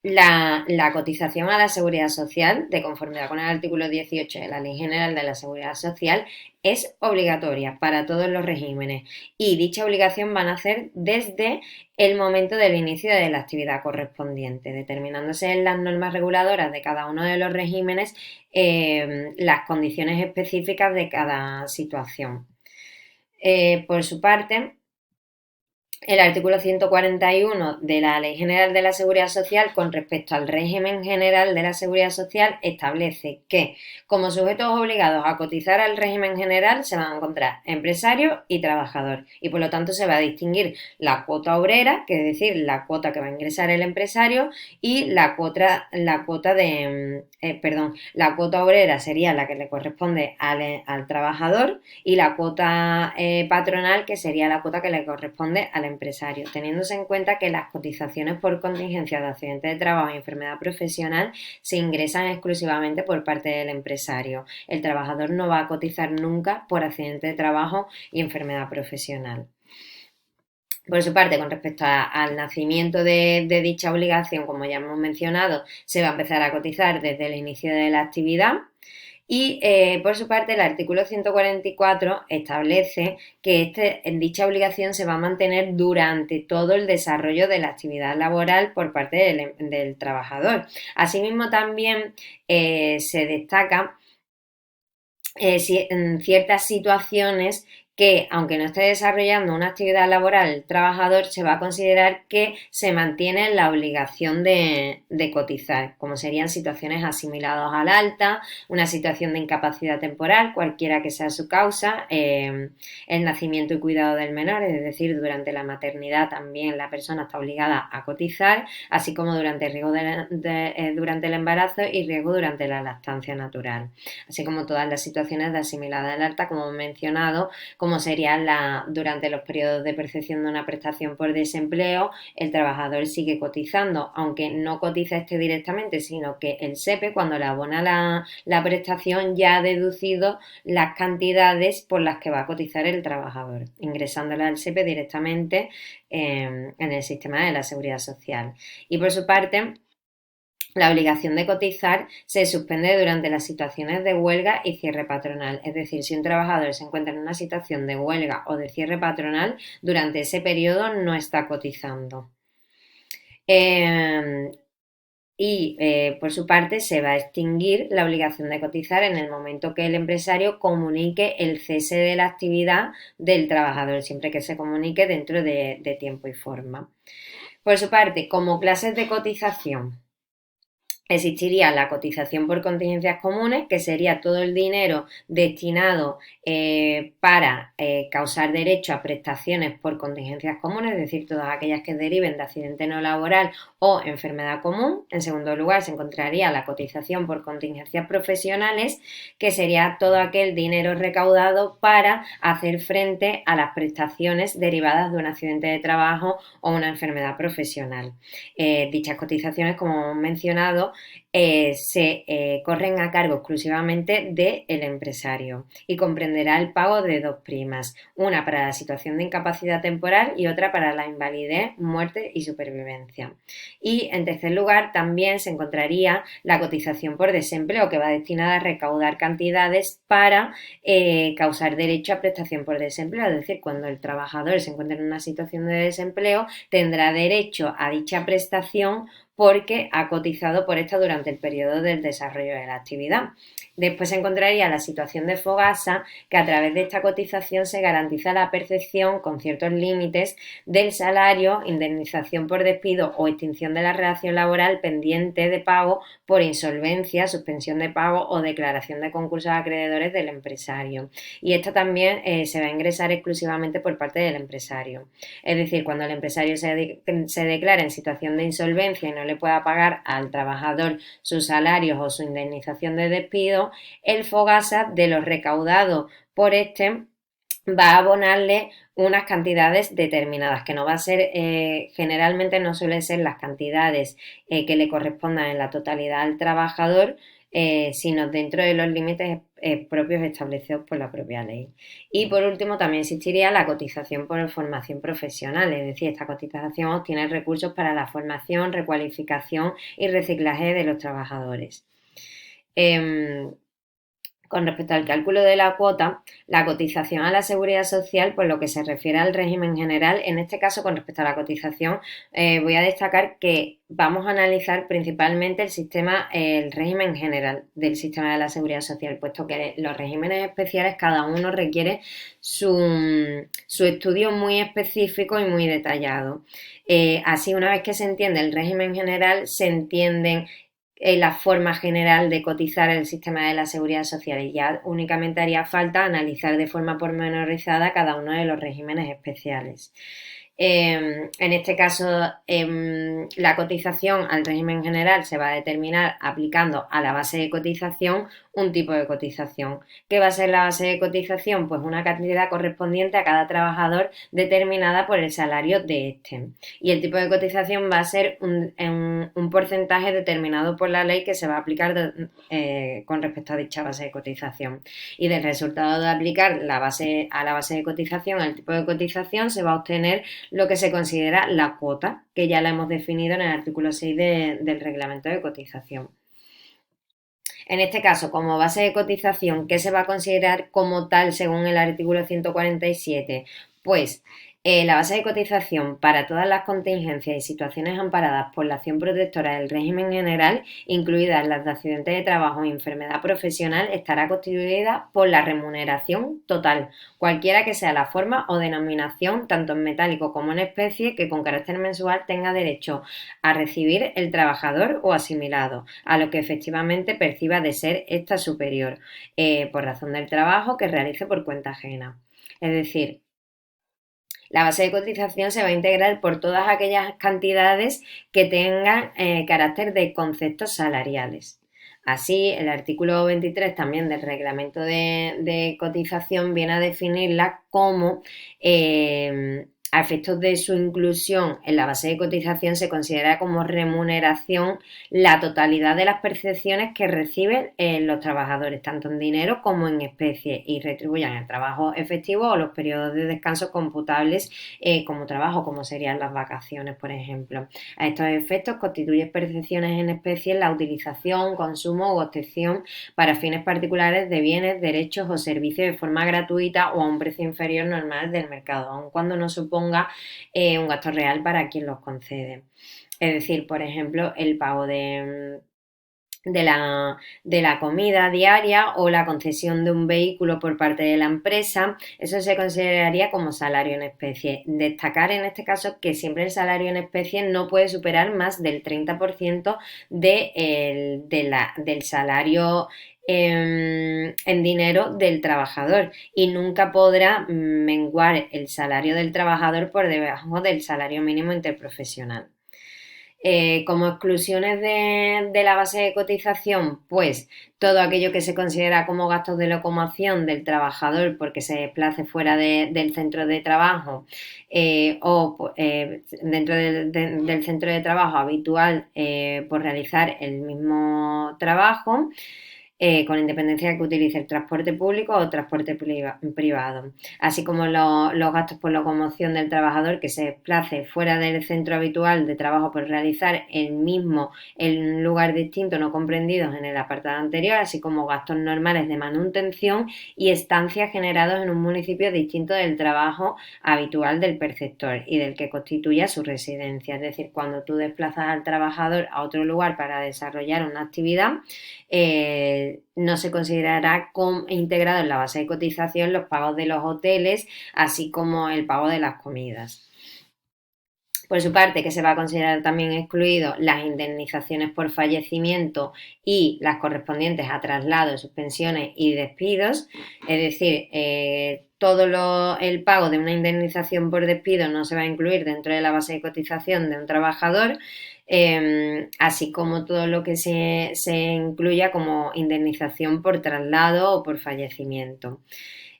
la cotización a la seguridad social, de conformidad con el artículo 18 de la Ley General de la Seguridad Social, es obligatoria para todos los regímenes, y dicha obligación va a nacer desde el momento del inicio de la actividad correspondiente, determinándose en las normas reguladoras de cada uno de los regímenes las condiciones específicas de cada situación. Por su parte, el artículo 141 de la Ley General de la Seguridad Social, con respecto al régimen general de la Seguridad Social, establece que como sujetos obligados a cotizar al régimen general se van a encontrar empresario y trabajador, y por lo tanto se va a distinguir la cuota obrera, que es decir, la cuota que va a ingresar el empresario, y la cuota obrera sería la que le corresponde al trabajador, y la cuota patronal, que sería la cuota que le corresponde al empresario, teniéndose en cuenta que las cotizaciones por contingencia de accidente de trabajo y enfermedad profesional se ingresan exclusivamente por parte del empresario. El trabajador no va a cotizar nunca por accidente de trabajo y enfermedad profesional. Por su parte, con respecto al nacimiento de dicha obligación, como ya hemos mencionado, se va a empezar a cotizar desde el inicio de la actividad. Y por su parte, el artículo 144 establece que dicha obligación se va a mantener durante todo el desarrollo de la actividad laboral por parte del trabajador. Asimismo, también se destaca ciertas situaciones que, aunque no esté desarrollando una actividad laboral, el trabajador se va a considerar que se mantiene en la obligación de cotizar, como serían situaciones asimiladas al alta, una situación de incapacidad temporal, cualquiera que sea su causa, el nacimiento y cuidado del menor, es decir, durante la maternidad también la persona está obligada a cotizar, así como durante el riesgo durante el embarazo y riesgo durante la lactancia natural, así como todas las situaciones de asimilada al alta, como hemos mencionado, como sería durante los periodos de percepción de una prestación por desempleo, el trabajador sigue cotizando, aunque no cotiza directamente, sino que el SEPE, cuando le abona la prestación, ya ha deducido las cantidades por las que va a cotizar el trabajador, ingresándola al SEPE directamente en el sistema de la Seguridad Social. Y por su parte, la obligación de cotizar se suspende durante las situaciones de huelga y cierre patronal. Es decir, si un trabajador se encuentra en una situación de huelga o de cierre patronal, durante ese periodo no está cotizando. Por su parte, se va a extinguir la obligación de cotizar en el momento que el empresario comunique el cese de la actividad del trabajador, siempre que se comunique dentro de tiempo y forma. Por su parte, como clases de cotización, existiría la cotización por contingencias comunes, que sería todo el dinero destinado para causar derecho a prestaciones por contingencias comunes, es decir, todas aquellas que deriven de accidente no laboral o enfermedad común. En segundo lugar, se encontraría la cotización por contingencias profesionales, que sería todo aquel dinero recaudado para hacer frente a las prestaciones derivadas de un accidente de trabajo o una enfermedad profesional. Dichas cotizaciones, como hemos mencionado, se corren a cargo exclusivamente del empresario y comprenderá el pago de dos primas, una para la situación de incapacidad temporal y otra para la invalidez, muerte y supervivencia. Y en tercer lugar, también se encontraría la cotización por desempleo, que va destinada a recaudar cantidades para causar derecho a prestación por desempleo, es decir, cuando el trabajador se encuentra en una situación de desempleo, tendrá derecho a dicha prestación porque ha cotizado por esta durante el periodo del desarrollo de la actividad. Después se encontraría la situación de Fogasa, que a través de esta cotización se garantiza la percepción, con ciertos límites, del salario, indemnización por despido o extinción de la relación laboral pendiente de pago por insolvencia, suspensión de pago o declaración de concursos a acreedores del empresario. Y esta también se va a ingresar exclusivamente por parte del empresario. Es decir, cuando el empresario se declara en situación de insolvencia y no le pueda pagar al trabajador sus salarios o su indemnización de despido, el Fogasa, de lo recaudado por este, va a abonarle unas cantidades determinadas, que no va a ser, generalmente no suelen ser las cantidades que le correspondan en la totalidad al trabajador, sino dentro de los límites propios establecidos por la propia ley. Y por último, también existiría la cotización por formación profesional, es decir, esta cotización obtiene recursos para la formación, recualificación y reciclaje de los trabajadores. Con respecto al cálculo de la cuota, la cotización a la Seguridad Social, por lo que se refiere al régimen general, en este caso con respecto a la cotización, voy a destacar que vamos a analizar principalmente el régimen general del sistema de la Seguridad Social, puesto que los regímenes especiales cada uno requiere su estudio muy específico y muy detallado. Así, una vez que se entiende el régimen general, se entienden la forma general de cotizar el sistema de la Seguridad Social, y ya únicamente haría falta analizar de forma pormenorizada cada uno de los regímenes especiales. En este caso, la cotización al régimen general se va a determinar aplicando a la base de cotización un tipo de cotización. ¿Qué va a ser la base de cotización? Pues una cantidad correspondiente a cada trabajador determinada por el salario de este. Y el tipo de cotización va a ser un porcentaje determinado por la ley que se va a aplicar con respecto a dicha base de cotización. Y del resultado de aplicar a la base de cotización, el tipo de cotización, se va a obtener lo que se considera la cuota, que ya la hemos definido en el artículo 6 del reglamento de cotización. En este caso, como base de cotización, ¿qué se va a considerar como tal según el artículo 147? Pues La base de cotización para todas las contingencias y situaciones amparadas por la acción protectora del régimen general, incluidas las de accidente de trabajo y enfermedad profesional, estará constituida por la remuneración total, cualquiera que sea la forma o denominación, tanto en metálico como en especie, que con carácter mensual tenga derecho a recibir el trabajador o asimilado, a lo que efectivamente perciba de ser esta superior, por razón del trabajo que realice por cuenta ajena. Es decir, la base de cotización se va a integrar por todas aquellas cantidades que tengan carácter de conceptos salariales. Así, el artículo 23 también del reglamento de cotización viene a definirla como a efectos de su inclusión en la base de cotización se considera como remuneración la totalidad de las percepciones que reciben los trabajadores, tanto en dinero como en especie, y retribuyan el trabajo efectivo o los periodos de descanso computables como trabajo, como serían las vacaciones, por ejemplo. A estos efectos constituye percepciones en especie la utilización, consumo u obtención para fines particulares de bienes, derechos o servicios de forma gratuita o a un precio inferior normal del mercado, aun cuando no suponga un gasto real para quien los concede. Es decir, por ejemplo, el pago de la comida diaria o la concesión de un vehículo por parte de la empresa, eso se consideraría como salario en especie. Destacar en este caso que siempre el salario en especie no puede superar más del 30% del salario en dinero del trabajador y nunca podrá menguar el salario del trabajador por debajo del salario mínimo interprofesional. Como exclusiones de la base de cotización, pues todo aquello que se considera como gastos de locomoción del trabajador porque se desplace fuera del centro de trabajo o dentro del centro de trabajo habitual por realizar el mismo trabajo. Con independencia de que utilice el transporte público o transporte privado, así como los gastos por locomoción del trabajador que se desplace fuera del centro habitual de trabajo por realizar el mismo en un lugar distinto no comprendidos en el apartado anterior, así como gastos normales de manutención y estancias generados en un municipio distinto del trabajo habitual del perceptor y del que constituya su residencia. Es decir, cuando tú desplazas al trabajador a otro lugar para desarrollar una actividad, no se considerará integrado en la base de cotización los pagos de los hoteles, así como el pago de las comidas. Por su parte, que se va a considerar también excluido las indemnizaciones por fallecimiento y las correspondientes a traslados, suspensiones y despidos, es decir, todo el pago de una indemnización por despido no se va a incluir dentro de la base de cotización de un trabajador, así como todo lo que se incluya como indemnización por traslado o por fallecimiento.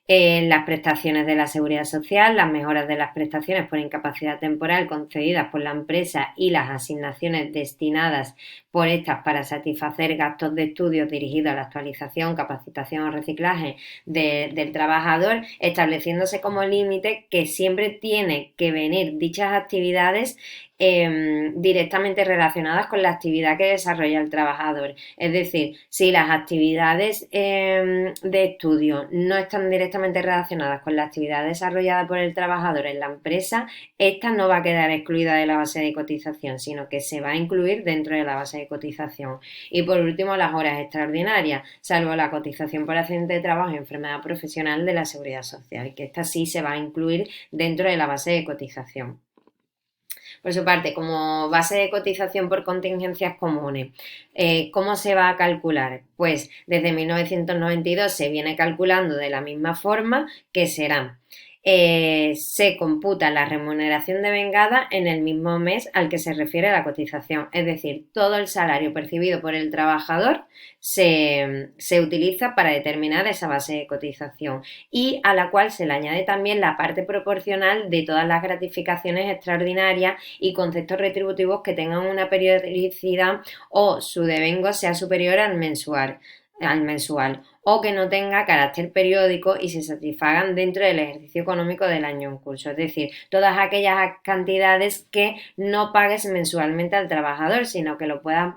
Las prestaciones de la seguridad social, las mejoras de las prestaciones por incapacidad temporal concedidas por la empresa y las asignaciones destinadas por estas para satisfacer gastos de estudios dirigidos a la actualización, capacitación o reciclaje del trabajador, estableciéndose como límite que siempre tiene que venir dichas actividades directamente relacionadas con la actividad que desarrolla el trabajador. Es decir, si las actividades de estudio no están directamente relacionadas con la actividad desarrollada por el trabajador en la empresa, esta no va a quedar excluida de la base de cotización, sino que se va a incluir dentro de la base de cotización. Y por último, las horas extraordinarias, salvo la cotización por accidente de trabajo y enfermedad profesional de la Seguridad Social, que esta sí se va a incluir dentro de la base de cotización. Por su parte, como base de cotización por contingencias comunes, ¿cómo se va a calcular? Pues desde 1992 se viene calculando de la misma forma que será. Se computa la remuneración devengada en el mismo mes al que se refiere la cotización, es decir, todo el salario percibido por el trabajador se utiliza para determinar esa base de cotización y a la cual se le añade también la parte proporcional de todas las gratificaciones extraordinarias y conceptos retributivos que tengan una periodicidad o su devengo sea superior al mensual o que no tenga carácter periódico y se satisfagan dentro del ejercicio económico del año en curso. Es decir, todas aquellas cantidades que no pagues mensualmente al trabajador, sino que lo puedas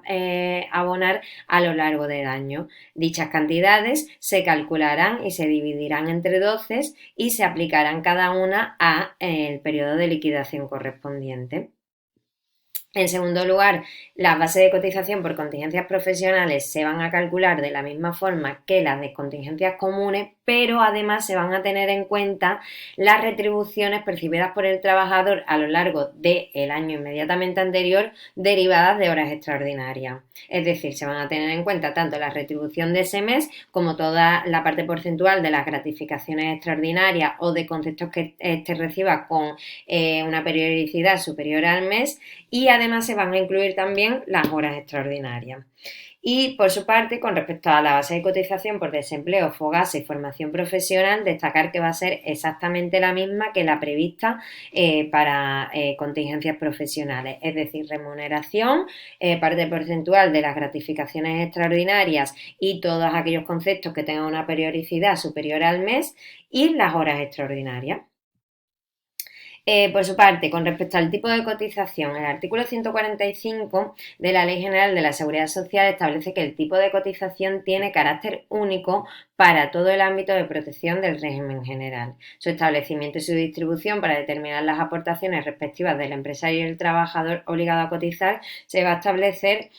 abonar a lo largo del año. Dichas cantidades se calcularán y se dividirán entre 12 y se aplicarán cada una al periodo de liquidación correspondiente. En segundo lugar, las bases de cotización por contingencias profesionales se van a calcular de la misma forma que las de contingencias comunes, pero además se van a tener en cuenta las retribuciones percibidas por el trabajador a lo largo del año inmediatamente anterior derivadas de horas extraordinarias. Es decir, se van a tener en cuenta tanto la retribución de ese mes como toda la parte porcentual de las gratificaciones extraordinarias o de conceptos que éste reciba con una periodicidad superior al mes, y además se van a incluir también las horas extraordinarias. Y por su parte, con respecto a la base de cotización por desempleo, fogasa y formación profesional, destacar que va a ser exactamente la misma que la prevista para contingencias profesionales, es decir, remuneración, parte porcentual de las gratificaciones extraordinarias y todos aquellos conceptos que tengan una periodicidad superior al mes, y las horas extraordinarias. Por su parte, con respecto al tipo de cotización, el artículo 145 de la Ley General de la Seguridad Social establece que el tipo de cotización tiene carácter único para todo el ámbito de protección del régimen general. Su establecimiento y su distribución para determinar las aportaciones respectivas del empresario y el trabajador obligado a cotizar se va a establecer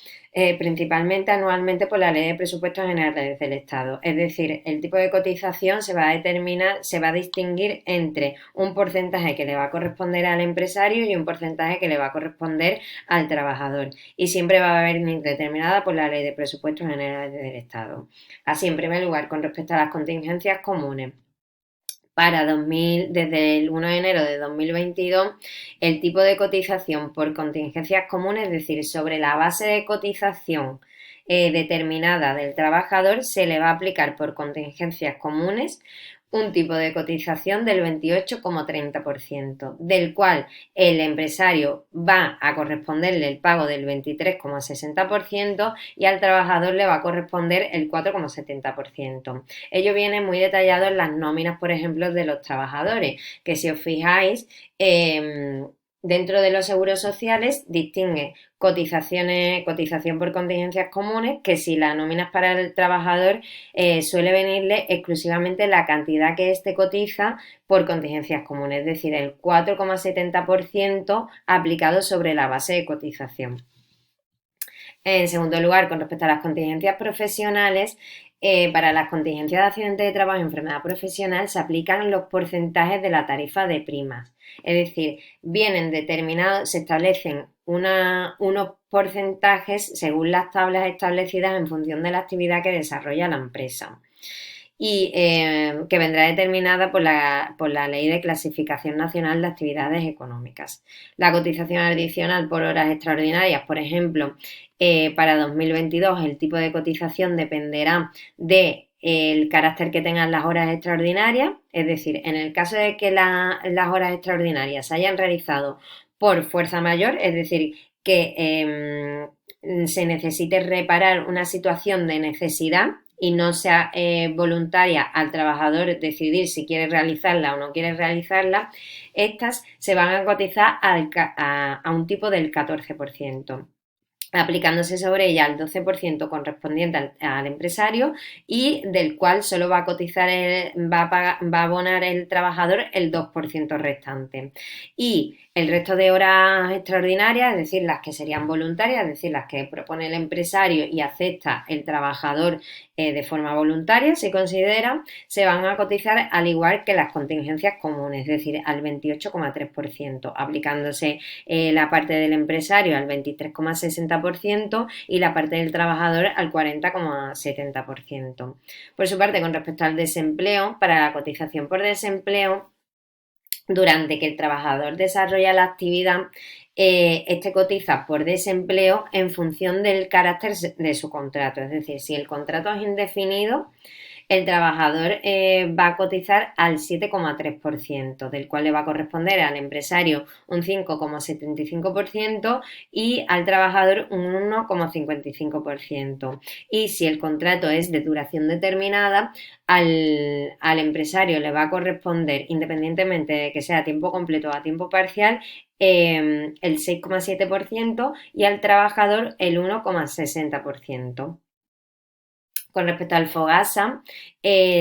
principalmente anualmente por la Ley de Presupuestos Generales del Estado. Es decir, el tipo de cotización se va a distinguir entre un porcentaje que le va a corresponder al empresario y un porcentaje que le va a corresponder al trabajador. Y siempre va a venir determinada por la Ley de Presupuestos Generales del Estado. Así, en primer lugar, con respecto a las contingencias comunes, desde el 1 de enero de 2022, el tipo de cotización por contingencias comunes, es decir, sobre la base de cotización determinada del trabajador, se le va a aplicar por contingencias comunes un tipo de cotización del 28,30%, del cual el empresario va a corresponderle el pago del 23,60% y al trabajador le va a corresponder el 4,70%. Ello viene muy detallado en las nóminas, por ejemplo, de los trabajadores, que si os fijáis, dentro de los seguros sociales distingue cotización por contingencias comunes, que si la nómina es para el trabajador, suele venirle exclusivamente la cantidad que éste cotiza por contingencias comunes, es decir, el 4,70% aplicado sobre la base de cotización. En segundo lugar, con respecto a las contingencias profesionales, para las contingencias de accidente de trabajo y enfermedad profesional se aplican los porcentajes de la tarifa de primas. Es decir, vienen determinados, se establecen unos porcentajes según las tablas establecidas en función de la actividad que desarrolla la empresa, y que vendrá determinada por la Ley de Clasificación Nacional de Actividades Económicas. La cotización adicional por horas extraordinarias, por ejemplo, para 2022 el tipo de cotización dependerá del carácter que tengan las horas extraordinarias, es decir, en el caso de que las horas extraordinarias se hayan realizado por fuerza mayor, es decir, que se necesite reparar una situación de necesidad y no sea voluntaria al trabajador decidir si quiere realizarla o no quiere realizarla, estas se van a cotizar a un tipo del 14%. Aplicándose sobre ella el 12% correspondiente al empresario, y del cual solo va a cotizar, va a abonar el trabajador el 2% restante. Y el resto de horas extraordinarias, es decir, las que serían voluntarias, es decir, las que propone el empresario y acepta el trabajador de forma voluntaria, se considera, se van a cotizar al igual que las contingencias comunes, es decir, al 28,3%, aplicándose la parte del empresario al 23,60% y la parte del trabajador al 40,70%. Por su parte, con respecto al desempleo, para la cotización por desempleo, durante que el trabajador desarrolla la actividad, este cotiza por desempleo en función del carácter de su contrato. Es decir, si el contrato es indefinido, el trabajador va a cotizar al 7,3%, del cual le va a corresponder al empresario un 5,75% y al trabajador un 1,55%. Y si el contrato es de duración determinada, al empresario le va a corresponder, independientemente de que sea a tiempo completo o a tiempo parcial, el 6,7% y al trabajador el 1,60%. Con respecto al FOGASA,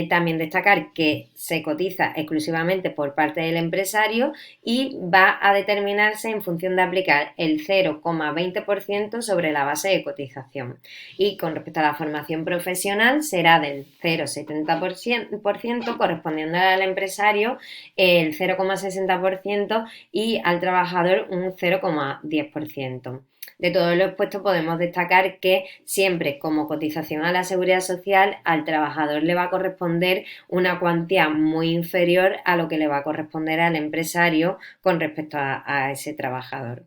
también destacar que se cotiza exclusivamente por parte del empresario y va a determinarse en función de aplicar el 0,20% sobre la base de cotización. Y con respecto a la formación profesional, será del 0,70% correspondiendo al empresario el 0,60% y al trabajador un 0,10%. De todo lo expuesto podemos destacar que siempre como cotización a la seguridad social al trabajador le va a corresponder una cuantía muy inferior a lo que le va a corresponder al empresario con respecto a ese trabajador.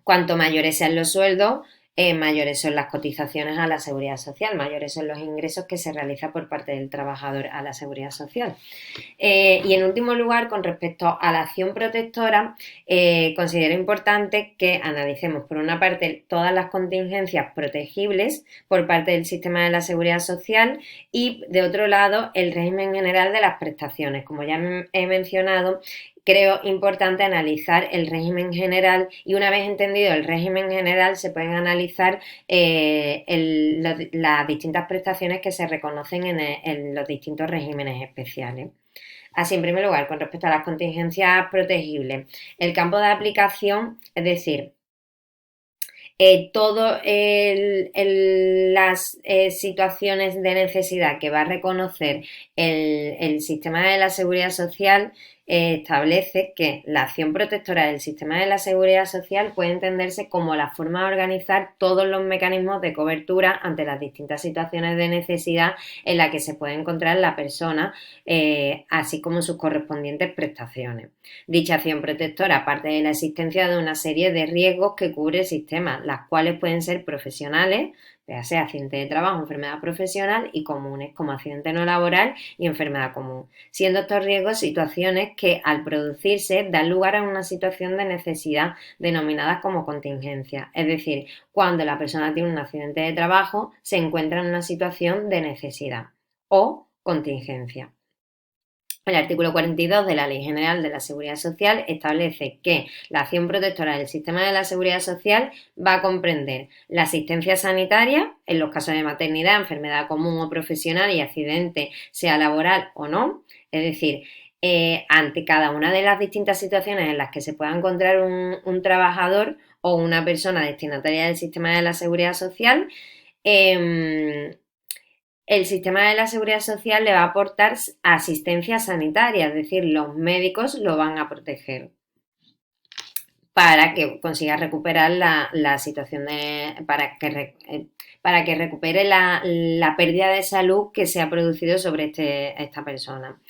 Cuanto mayores sean los sueldos, mayores son las cotizaciones a la seguridad social, mayores son los ingresos que se realizan por parte del trabajador a la seguridad social. Y en último lugar, con respecto a la acción protectora, considero importante que analicemos, por una parte, todas las contingencias protegibles por parte del sistema de la seguridad social y, de otro lado, el régimen general de las prestaciones. Como ya he mencionado, creo importante analizar el régimen general y una vez entendido el régimen general se pueden analizar las distintas prestaciones que se reconocen en los distintos regímenes especiales. Así, en primer lugar, con respecto a las contingencias protegibles, el campo de aplicación, es decir, todas las situaciones de necesidad que va a reconocer el sistema de la seguridad social establece que la acción protectora del sistema de la seguridad social puede entenderse como la forma de organizar todos los mecanismos de cobertura ante las distintas situaciones de necesidad en las que se puede encontrar la persona, así como sus correspondientes prestaciones. Dicha acción protectora parte de la existencia de una serie de riesgos que cubre el sistema, las cuales pueden ser profesionales, ya sea accidente de trabajo, enfermedad profesional, y comunes, como accidente no laboral y enfermedad común, siendo estos riesgos situaciones que al producirse dan lugar a una situación de necesidad denominadas como contingencia, es decir, cuando la persona tiene un accidente de trabajo se encuentra en una situación de necesidad o contingencia. El artículo 42 de la Ley General de la Seguridad Social establece que la acción protectora del sistema de la seguridad social va a comprender la asistencia sanitaria en los casos de maternidad, enfermedad común o profesional y accidente, sea laboral o no, es decir, ante cada una de las distintas situaciones en las que se pueda encontrar un trabajador o una persona destinataria del sistema de la seguridad social, el sistema de la seguridad social le va a aportar asistencia sanitaria, es decir, los médicos lo van a proteger para que consiga recuperar la situación para que recupere la pérdida de salud que se ha producido sobre esta persona.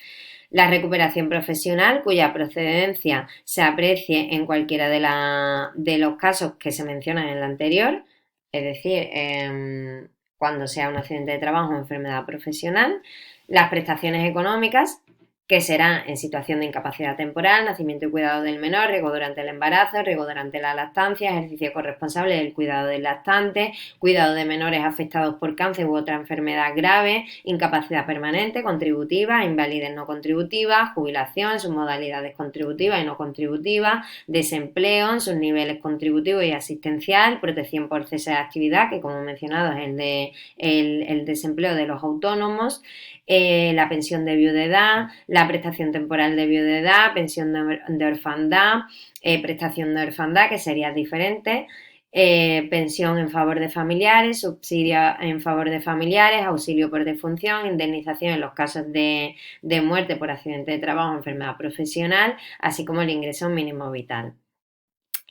La recuperación profesional, cuya procedencia se aprecie en cualquiera de los casos que se mencionan en el anterior, es decir, cuando sea un accidente de trabajo o enfermedad profesional, las prestaciones económicas, que serán en situación de incapacidad temporal, nacimiento y cuidado del menor, riesgo durante el embarazo, riesgo durante la lactancia, ejercicio corresponsable del cuidado del lactante, cuidado de menores afectados por cáncer u otra enfermedad grave, incapacidad permanente, contributiva, invalidez no contributiva, jubilación en sus modalidades contributivas y no contributivas, desempleo en sus niveles contributivo y asistencial, protección por cese de actividad, que como he mencionado es el desempleo de los autónomos, la pensión de viudedad, la prestación temporal de viudedad, pensión de orfandad, prestación de orfandad, que sería diferente, pensión en favor de familiares, subsidio en favor de familiares, auxilio por defunción, indemnización en los casos de muerte por accidente de trabajo o enfermedad profesional, así como el ingreso mínimo vital.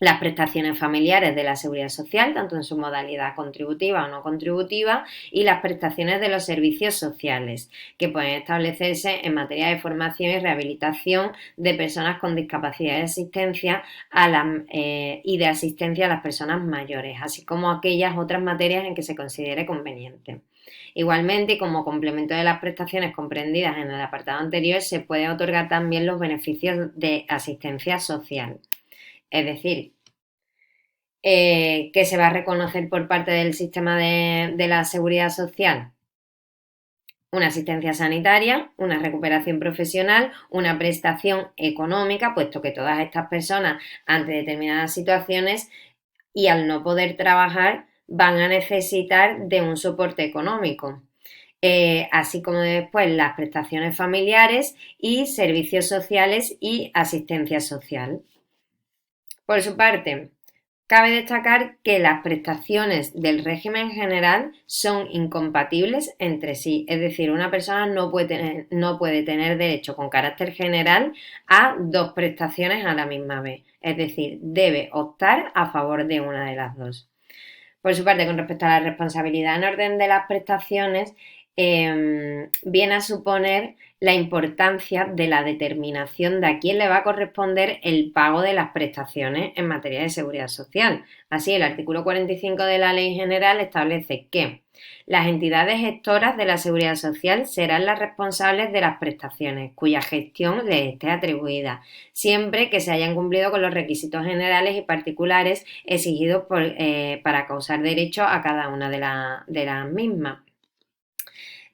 Las prestaciones familiares de la seguridad social, tanto en su modalidad contributiva o no contributiva, y las prestaciones de los servicios sociales, que pueden establecerse en materia de formación y rehabilitación de personas con discapacidad de asistencia y de asistencia a las personas mayores, así como aquellas otras materias en que se considere conveniente. Igualmente, y como complemento de las prestaciones comprendidas en el apartado anterior, se pueden otorgar también los beneficios de asistencia social. Es decir, que se va a reconocer por parte del sistema de la seguridad social una asistencia sanitaria, una recuperación profesional, una prestación económica, puesto que todas estas personas ante determinadas situaciones y al no poder trabajar van a necesitar de un soporte económico. Así como después las prestaciones familiares y servicios sociales y asistencia social. Por su parte, cabe destacar que las prestaciones del régimen general son incompatibles entre sí, es decir, una persona no puede tener derecho con carácter general a dos prestaciones a la misma vez, es decir, debe optar a favor de una de las dos. Por su parte, con respecto a la responsabilidad en orden de las prestaciones, viene a suponer la importancia de la determinación de a quién le va a corresponder el pago de las prestaciones en materia de seguridad social. Así, el artículo 45 de la Ley General establece que las entidades gestoras de la seguridad social serán las responsables de las prestaciones cuya gestión les esté atribuida, siempre que se hayan cumplido con los requisitos generales y particulares exigidos para causar derecho a cada una de las mismas.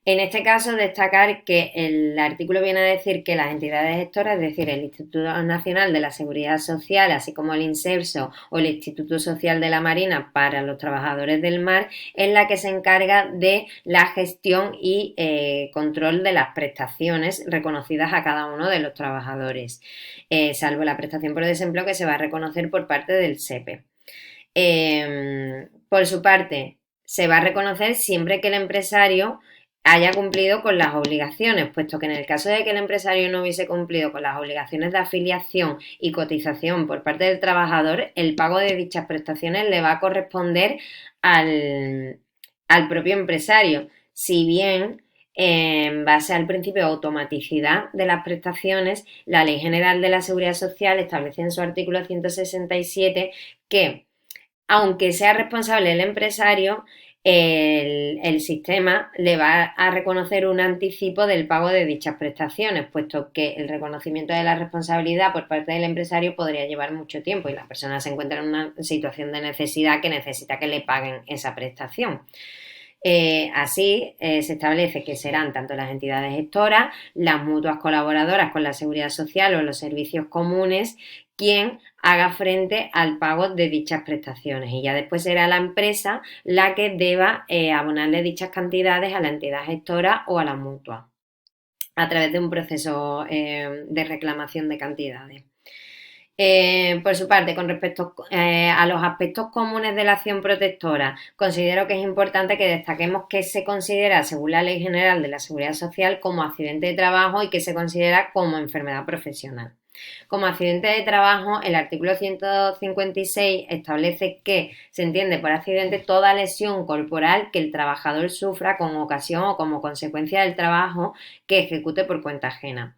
En este caso, destacar que el artículo viene a decir que las entidades gestoras, es decir, el Instituto Nacional de la Seguridad Social, así como el INSERSO o el Instituto Social de la Marina para los Trabajadores del Mar, es la que se encarga de la gestión y control de las prestaciones reconocidas a cada uno de los trabajadores, salvo la prestación por desempleo que se va a reconocer por parte del SEPE. Por su parte, se va a reconocer siempre que el empresario haya cumplido con las obligaciones, puesto que en el caso de que el empresario no hubiese cumplido con las obligaciones de afiliación y cotización por parte del trabajador, el pago de dichas prestaciones le va a corresponder al propio empresario, si bien en base al principio de automaticidad de las prestaciones, la Ley General de la Seguridad Social establece en su artículo 167 que, aunque sea responsable el empresario, el sistema le va a reconocer un anticipo del pago de dichas prestaciones, puesto que el reconocimiento de la responsabilidad por parte del empresario podría llevar mucho tiempo y la persona se encuentra en una situación de necesidad que necesita que le paguen esa prestación. Así, se establece que serán tanto las entidades gestoras, las mutuas colaboradoras con la seguridad social o los servicios comunes quien haga frente al pago de dichas prestaciones y ya después será la empresa la que deba abonarle dichas cantidades a la entidad gestora o a la mutua a través de un proceso de reclamación de cantidades. Por su parte, con respecto a los aspectos comunes de la acción protectora, considero que es importante que destaquemos qué se considera, según la Ley General de la Seguridad Social, como accidente de trabajo y qué se considera como enfermedad profesional. Como accidente de trabajo, el artículo 156 establece que se entiende por accidente toda lesión corporal que el trabajador sufra con ocasión o como consecuencia del trabajo que ejecute por cuenta ajena.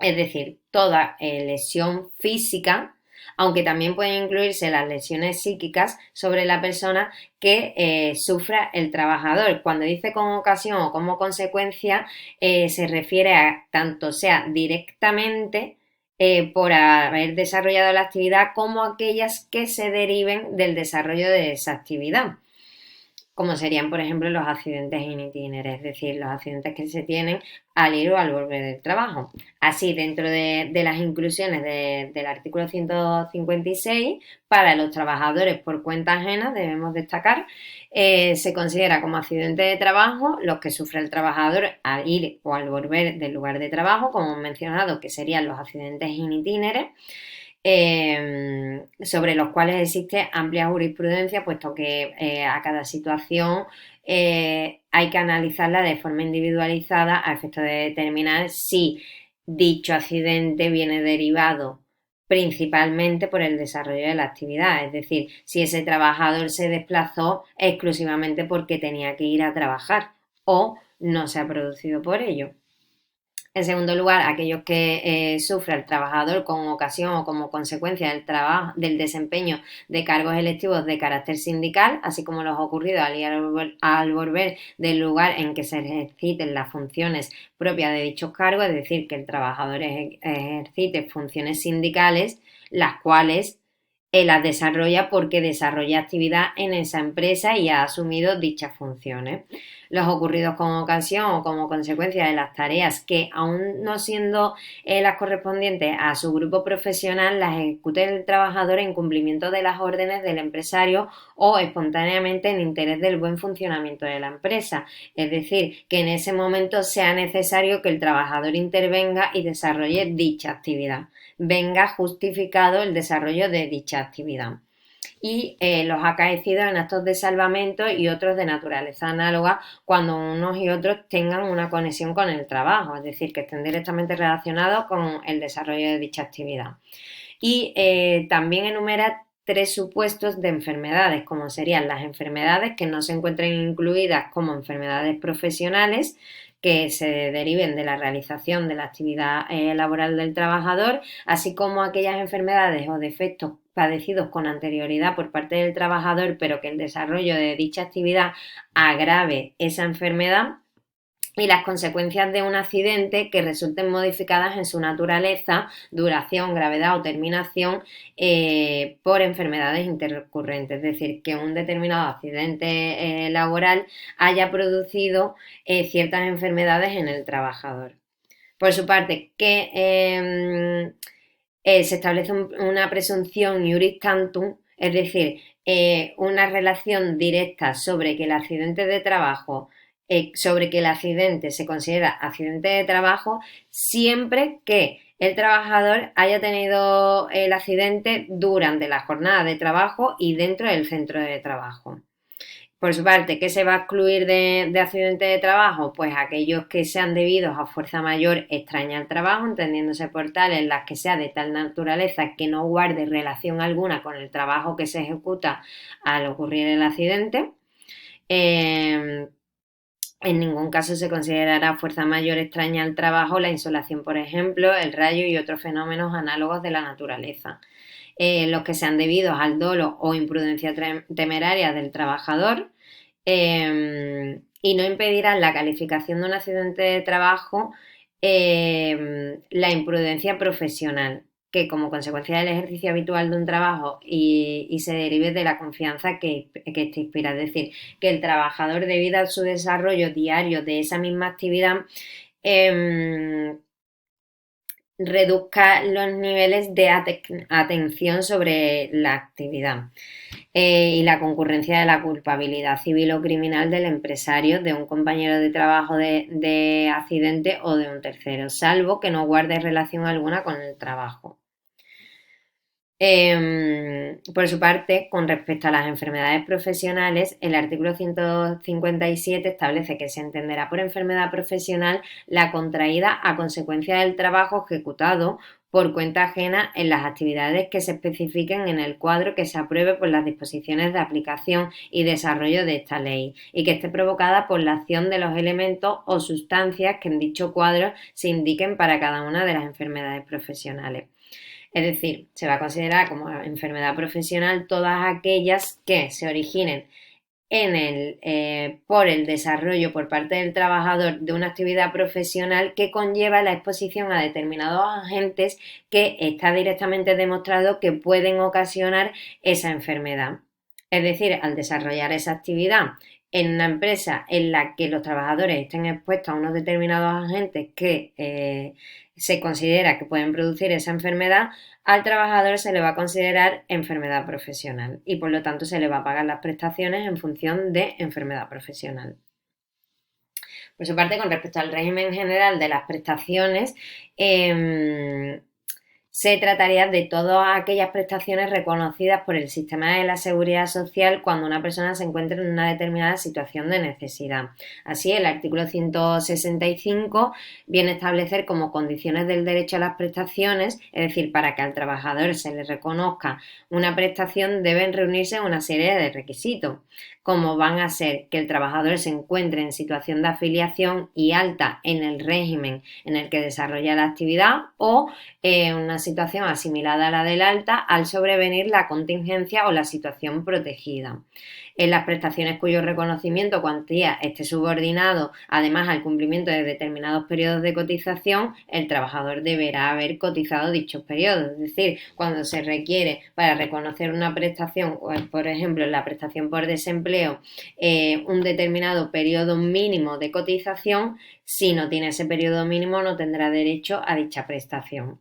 Es decir, toda lesión física, aunque también pueden incluirse las lesiones psíquicas sobre la persona que sufra el trabajador. Cuando dice con ocasión o como consecuencia, se refiere a tanto sea directamente por haber desarrollado la actividad como aquellas que se deriven del desarrollo de esa actividad, como serían, por ejemplo, los accidentes in itinere, es decir, los accidentes que se tienen al ir o al volver del trabajo. Así, dentro de las inclusiones del artículo 156, para los trabajadores por cuenta ajena, debemos destacar, se considera como accidente de trabajo los que sufre el trabajador al ir o al volver del lugar de trabajo, como hemos mencionado, que serían los accidentes in itinere, sobre los cuales existe amplia jurisprudencia, puesto que a cada situación hay que analizarla de forma individualizada a efecto de determinar si dicho accidente viene derivado principalmente por el desarrollo de la actividad, es decir, si ese trabajador se desplazó exclusivamente porque tenía que ir a trabajar o no se ha producido por ello. En segundo lugar, aquellos que sufre el trabajador con ocasión o como consecuencia del trabajo, del desempeño de cargos electivos de carácter sindical, así como los ocurridos al volver del lugar en que se ejerciten las funciones propias de dichos cargos, es decir, que el trabajador ejercite funciones sindicales, las cuales las desarrolla porque desarrolla actividad en esa empresa y ha asumido dichas funciones. Los ocurridos con ocasión o como consecuencia de las tareas que, aun no siendo las correspondientes a su grupo profesional, las ejecute el trabajador en cumplimiento de las órdenes del empresario o espontáneamente en interés del buen funcionamiento de la empresa. Es decir, que en ese momento sea necesario que el trabajador intervenga y desarrolle dicha actividad. Venga justificado el desarrollo de dicha actividad. Y los acaecidos en actos de salvamento y otros de naturaleza análoga cuando unos y otros tengan una conexión con el trabajo, es decir, que estén directamente relacionados con el desarrollo de dicha actividad. Y también enumera 3 supuestos de enfermedades, como serían las enfermedades que no se encuentren incluidas como enfermedades profesionales, que se deriven de la realización de la actividad laboral del trabajador, así como aquellas enfermedades o defectos padecidos con anterioridad por parte del trabajador, pero que el desarrollo de dicha actividad agrave esa enfermedad, y las consecuencias de un accidente que resulten modificadas en su naturaleza, duración, gravedad o terminación por enfermedades intercurrentes. Es decir, que un determinado accidente laboral haya producido ciertas enfermedades en el trabajador. Por su parte, que se establece una presunción iuris tantum, es decir, una relación directa sobre que el accidente de trabajo sobre que el accidente se considera accidente de trabajo siempre que el trabajador haya tenido el accidente durante la jornada de trabajo y dentro del centro de trabajo. Por su parte, ¿qué se va a excluir de accidente de trabajo? Pues aquellos que sean debidos a fuerza mayor extraña al trabajo, entendiéndose por tal en las que sea de tal naturaleza que no guarde relación alguna con el trabajo que se ejecuta al ocurrir el accidente. En ningún caso se considerará fuerza mayor extraña al trabajo la insolación, por ejemplo, el rayo y otros fenómenos análogos de la naturaleza. Los que sean debidos al dolo o imprudencia temeraria del trabajador y no impedirán la calificación de un accidente de trabajo la imprudencia profesional, que como consecuencia del ejercicio habitual de un trabajo y se derive de la confianza que te inspira. Es decir, que el trabajador, debido a su desarrollo diario de esa misma actividad, reduzca los niveles de atención sobre la actividad y la concurrencia de la culpabilidad civil o criminal del empresario, de un compañero de trabajo de accidente o de un tercero, salvo que no guarde relación alguna con el trabajo. Por su parte, con respecto a las enfermedades profesionales, el artículo 157 establece que se entenderá por enfermedad profesional la contraída a consecuencia del trabajo ejecutado por cuenta ajena en las actividades que se especifiquen en el cuadro que se apruebe por las disposiciones de aplicación y desarrollo de esta ley y que esté provocada por la acción de los elementos o sustancias que en dicho cuadro se indiquen para cada una de las enfermedades profesionales. Es decir, se va a considerar como enfermedad profesional todas aquellas que se originen por el desarrollo por parte del trabajador de una actividad profesional que conlleva la exposición a determinados agentes que está directamente demostrado que pueden ocasionar esa enfermedad. Es decir, al desarrollar esa actividad en una empresa en la que los trabajadores estén expuestos a unos determinados agentes que se considera que pueden producir esa enfermedad, al trabajador se le va a considerar enfermedad profesional y por lo tanto se le va a pagar las prestaciones en función de enfermedad profesional. Por su parte, con respecto al régimen general de las prestaciones, se trataría de todas aquellas prestaciones reconocidas por el sistema de la seguridad social cuando una persona se encuentra en una determinada situación de necesidad. Así, el artículo 165 viene a establecer como condiciones del derecho a las prestaciones, es decir, para que al trabajador se le reconozca una prestación deben reunirse una serie de requisitos, como van a ser que el trabajador se encuentre en situación de afiliación y alta en el régimen en el que desarrolla la actividad o una situación asimilada a la del alta al sobrevenir la contingencia o la situación protegida. En las prestaciones cuyo reconocimiento o cuantía esté subordinado además al cumplimiento de determinados periodos de cotización, el trabajador deberá haber cotizado dichos periodos. Es decir, cuando se requiere para reconocer una prestación, por ejemplo, la prestación por desempleo, un determinado periodo mínimo de cotización, si no tiene ese periodo mínimo no tendrá derecho a dicha prestación.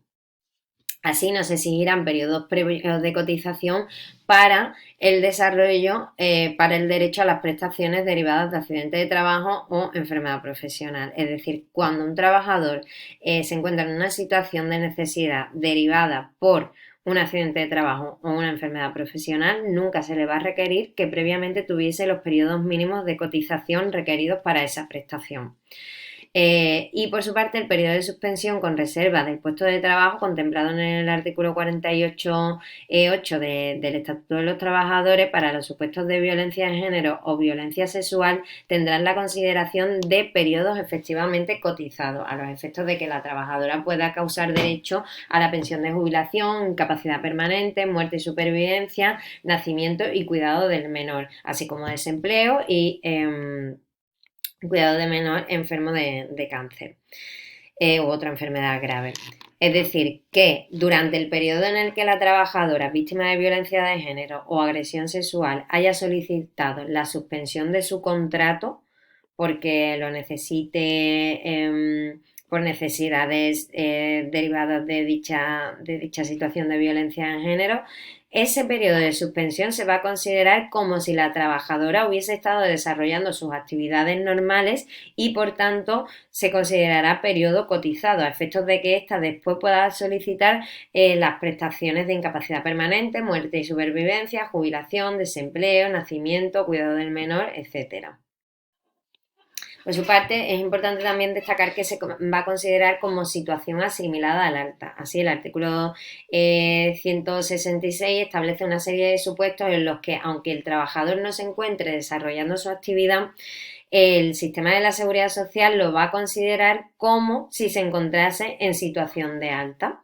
Así no se exigirán periodos previos de cotización para el desarrollo, para el derecho a las prestaciones derivadas de accidente de trabajo o enfermedad profesional. Es decir, cuando un trabajador se encuentra en una situación de necesidad derivada por un accidente de trabajo o una enfermedad profesional, nunca se le va a requerir que previamente tuviese los periodos mínimos de cotización requeridos para esa prestación. Y por su parte, el periodo de suspensión con reserva del puesto de trabajo contemplado en el artículo 48.8 del Estatuto de los Trabajadores para los supuestos de violencia de género o violencia sexual tendrán la consideración de periodos efectivamente cotizados, a los efectos de que la trabajadora pueda causar derecho a la pensión de jubilación, incapacidad permanente, muerte y supervivencia, nacimiento y cuidado del menor, así como desempleo y cuidado de menor enfermo de cáncer u otra enfermedad grave. Es decir, que durante el periodo en el que la trabajadora víctima de violencia de género o agresión sexual haya solicitado la suspensión de su contrato porque lo necesite por necesidades derivadas de dicha situación de violencia de género, ese periodo de suspensión se va a considerar como si la trabajadora hubiese estado desarrollando sus actividades normales y por tanto se considerará periodo cotizado a efectos de que ésta después pueda solicitar las prestaciones de incapacidad permanente, muerte y supervivencia, jubilación, desempleo, nacimiento, cuidado del menor, etcétera. Por su parte, es importante también destacar que se va a considerar como situación asimilada al alta. Así, el artículo 166 establece una serie de supuestos en los que, aunque el trabajador no se encuentre desarrollando su actividad, el sistema de la seguridad social lo va a considerar como si se encontrase en situación de alta.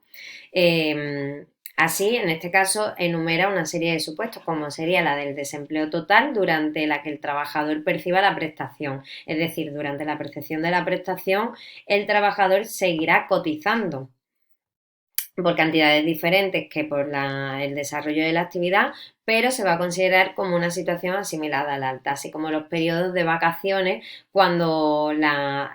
Así, en este caso, enumera una serie de supuestos, como sería la del desempleo total durante la que el trabajador perciba la prestación. Es decir, durante la percepción de la prestación, el trabajador seguirá cotizando por cantidades diferentes que por el desarrollo de la actividad, pero se va a considerar como una situación asimilada al alta, así como los periodos de vacaciones cuando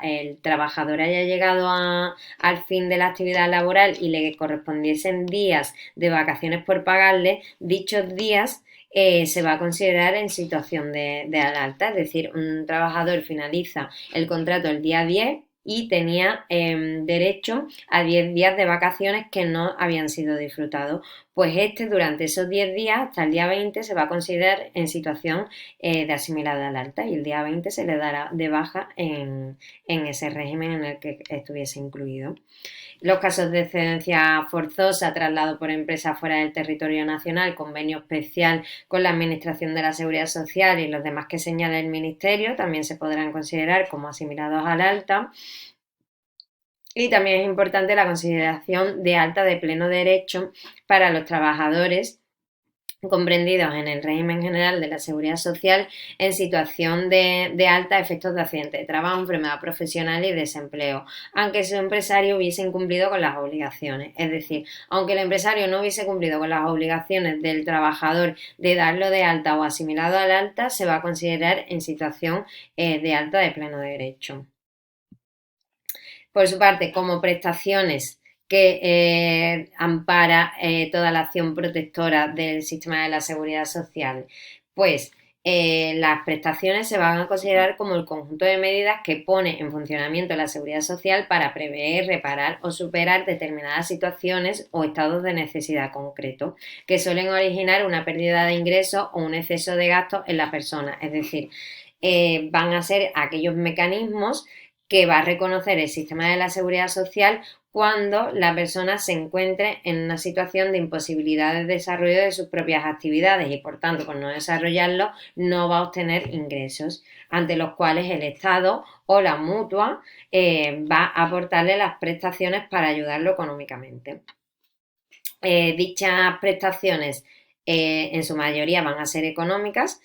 el trabajador haya llegado al fin de la actividad laboral y le correspondiesen días de vacaciones por pagarle, dichos días se va a considerar en situación de alta, es decir, un trabajador finaliza el contrato el día 10 y tenía derecho a 10 días de vacaciones que no habían sido disfrutados. Pues durante esos 10 días, hasta el día 20, se va a considerar en situación de asimilada al alta y el día 20 se le dará de baja en ese régimen en el que estuviese incluido. Los casos de excedencia forzosa, traslado por empresa fuera del territorio nacional, convenio especial con la Administración de la Seguridad Social y los demás que señala el Ministerio también se podrán considerar como asimilados al alta. Y también es importante la consideración de alta de pleno derecho para los trabajadores comprendidos en el régimen general de la seguridad social en situación de alta a efectos de accidente de trabajo, enfermedad profesional y desempleo, aunque su empresario hubiese incumplido con las obligaciones. Es decir, aunque el empresario no hubiese cumplido con las obligaciones del trabajador de darlo de alta o asimilado al alta, se va a considerar en situación de alta de pleno derecho. Por su parte, como prestaciones que ampara toda la acción protectora del sistema de la seguridad social, pues las prestaciones se van a considerar como el conjunto de medidas que pone en funcionamiento la seguridad social para prever, reparar o superar determinadas situaciones o estados de necesidad concreto, que suelen originar una pérdida de ingresos o un exceso de gastos en la persona. Es decir, van a ser aquellos mecanismos que va a reconocer el sistema de la seguridad social cuando la persona se encuentre en una situación de imposibilidad de desarrollo de sus propias actividades y, por tanto, por no desarrollarlo, no va a obtener ingresos, ante los cuales el Estado o la mutua va a aportarle las prestaciones para ayudarlo económicamente. Dichas prestaciones en su mayoría van a ser económicas,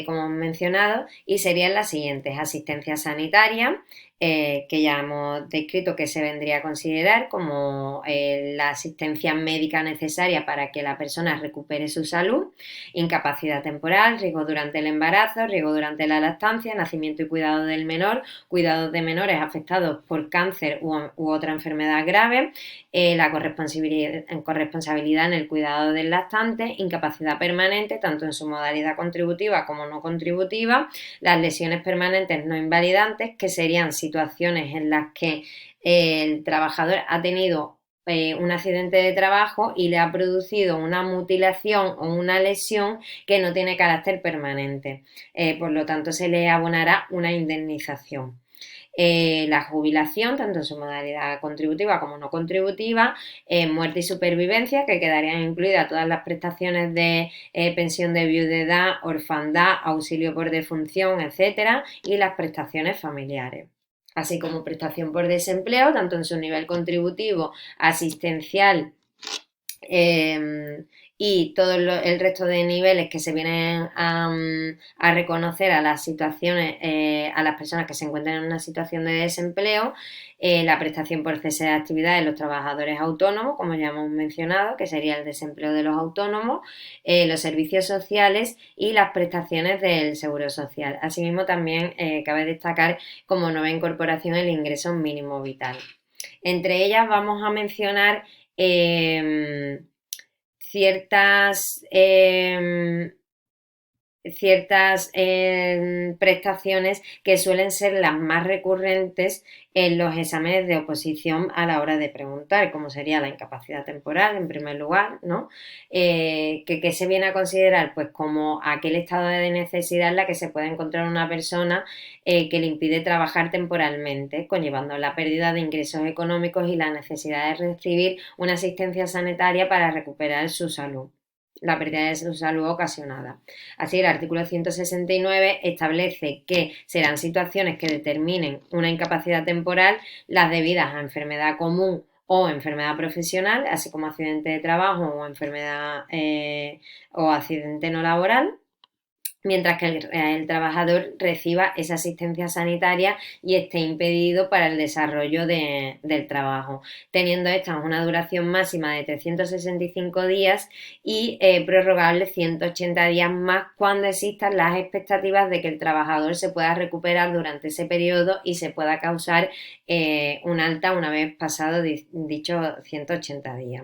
como hemos mencionado, y serían las siguientes: asistencia sanitaria, que ya hemos descrito que se vendría a considerar como la asistencia médica necesaria para que la persona recupere su salud, incapacidad temporal, riesgo durante el embarazo, riesgo durante la lactancia, nacimiento y cuidado del menor, cuidados de menores afectados por cáncer u otra enfermedad grave, la corresponsabilidad en el cuidado del lactante, incapacidad permanente, tanto en su modalidad contributiva como no contributiva, las lesiones permanentes no invalidantes, que serían situaciones en las que el trabajador ha tenido un accidente de trabajo y le ha producido una mutilación o una lesión que no tiene carácter permanente. Por lo tanto, se le abonará una indemnización. La jubilación, tanto en su modalidad contributiva como no contributiva, muerte y supervivencia, que quedarían incluidas todas las prestaciones de pensión de viudedad, orfandad, auxilio por defunción, etcétera, y las prestaciones familiares, así como prestación por desempleo, tanto en su nivel contributivo, asistencial, y todo el resto de niveles que se vienen a reconocer a las situaciones, a las personas que se encuentran en una situación de desempleo, la prestación por cese de actividad de los trabajadores autónomos, como ya hemos mencionado, que sería el desempleo de los autónomos, los servicios sociales y las prestaciones del seguro social. Asimismo, también cabe destacar como nueva incorporación el ingreso mínimo vital. Entre ellas vamos a mencionar ciertas prestaciones que suelen ser las más recurrentes en los exámenes de oposición a la hora de preguntar, como sería la incapacidad temporal, en primer lugar, ¿no? Que se viene a considerar pues como aquel estado de necesidad en la que se puede encontrar una persona que le impide trabajar temporalmente, conllevando la pérdida de ingresos económicos y la necesidad de recibir una asistencia sanitaria para recuperar su salud, la pérdida de su salud ocasionada. Así, el artículo 169 establece que serán situaciones que determinen una incapacidad temporal las debidas a enfermedad común o enfermedad profesional, así como accidente de trabajo o enfermedad o accidente no laboral, mientras que el trabajador reciba esa asistencia sanitaria y esté impedido para el desarrollo del trabajo, teniendo esta una duración máxima de 365 días y prorrogable 180 días más cuando existan las expectativas de que el trabajador se pueda recuperar durante ese periodo y se pueda causar un alta una vez pasado dichos 180 días.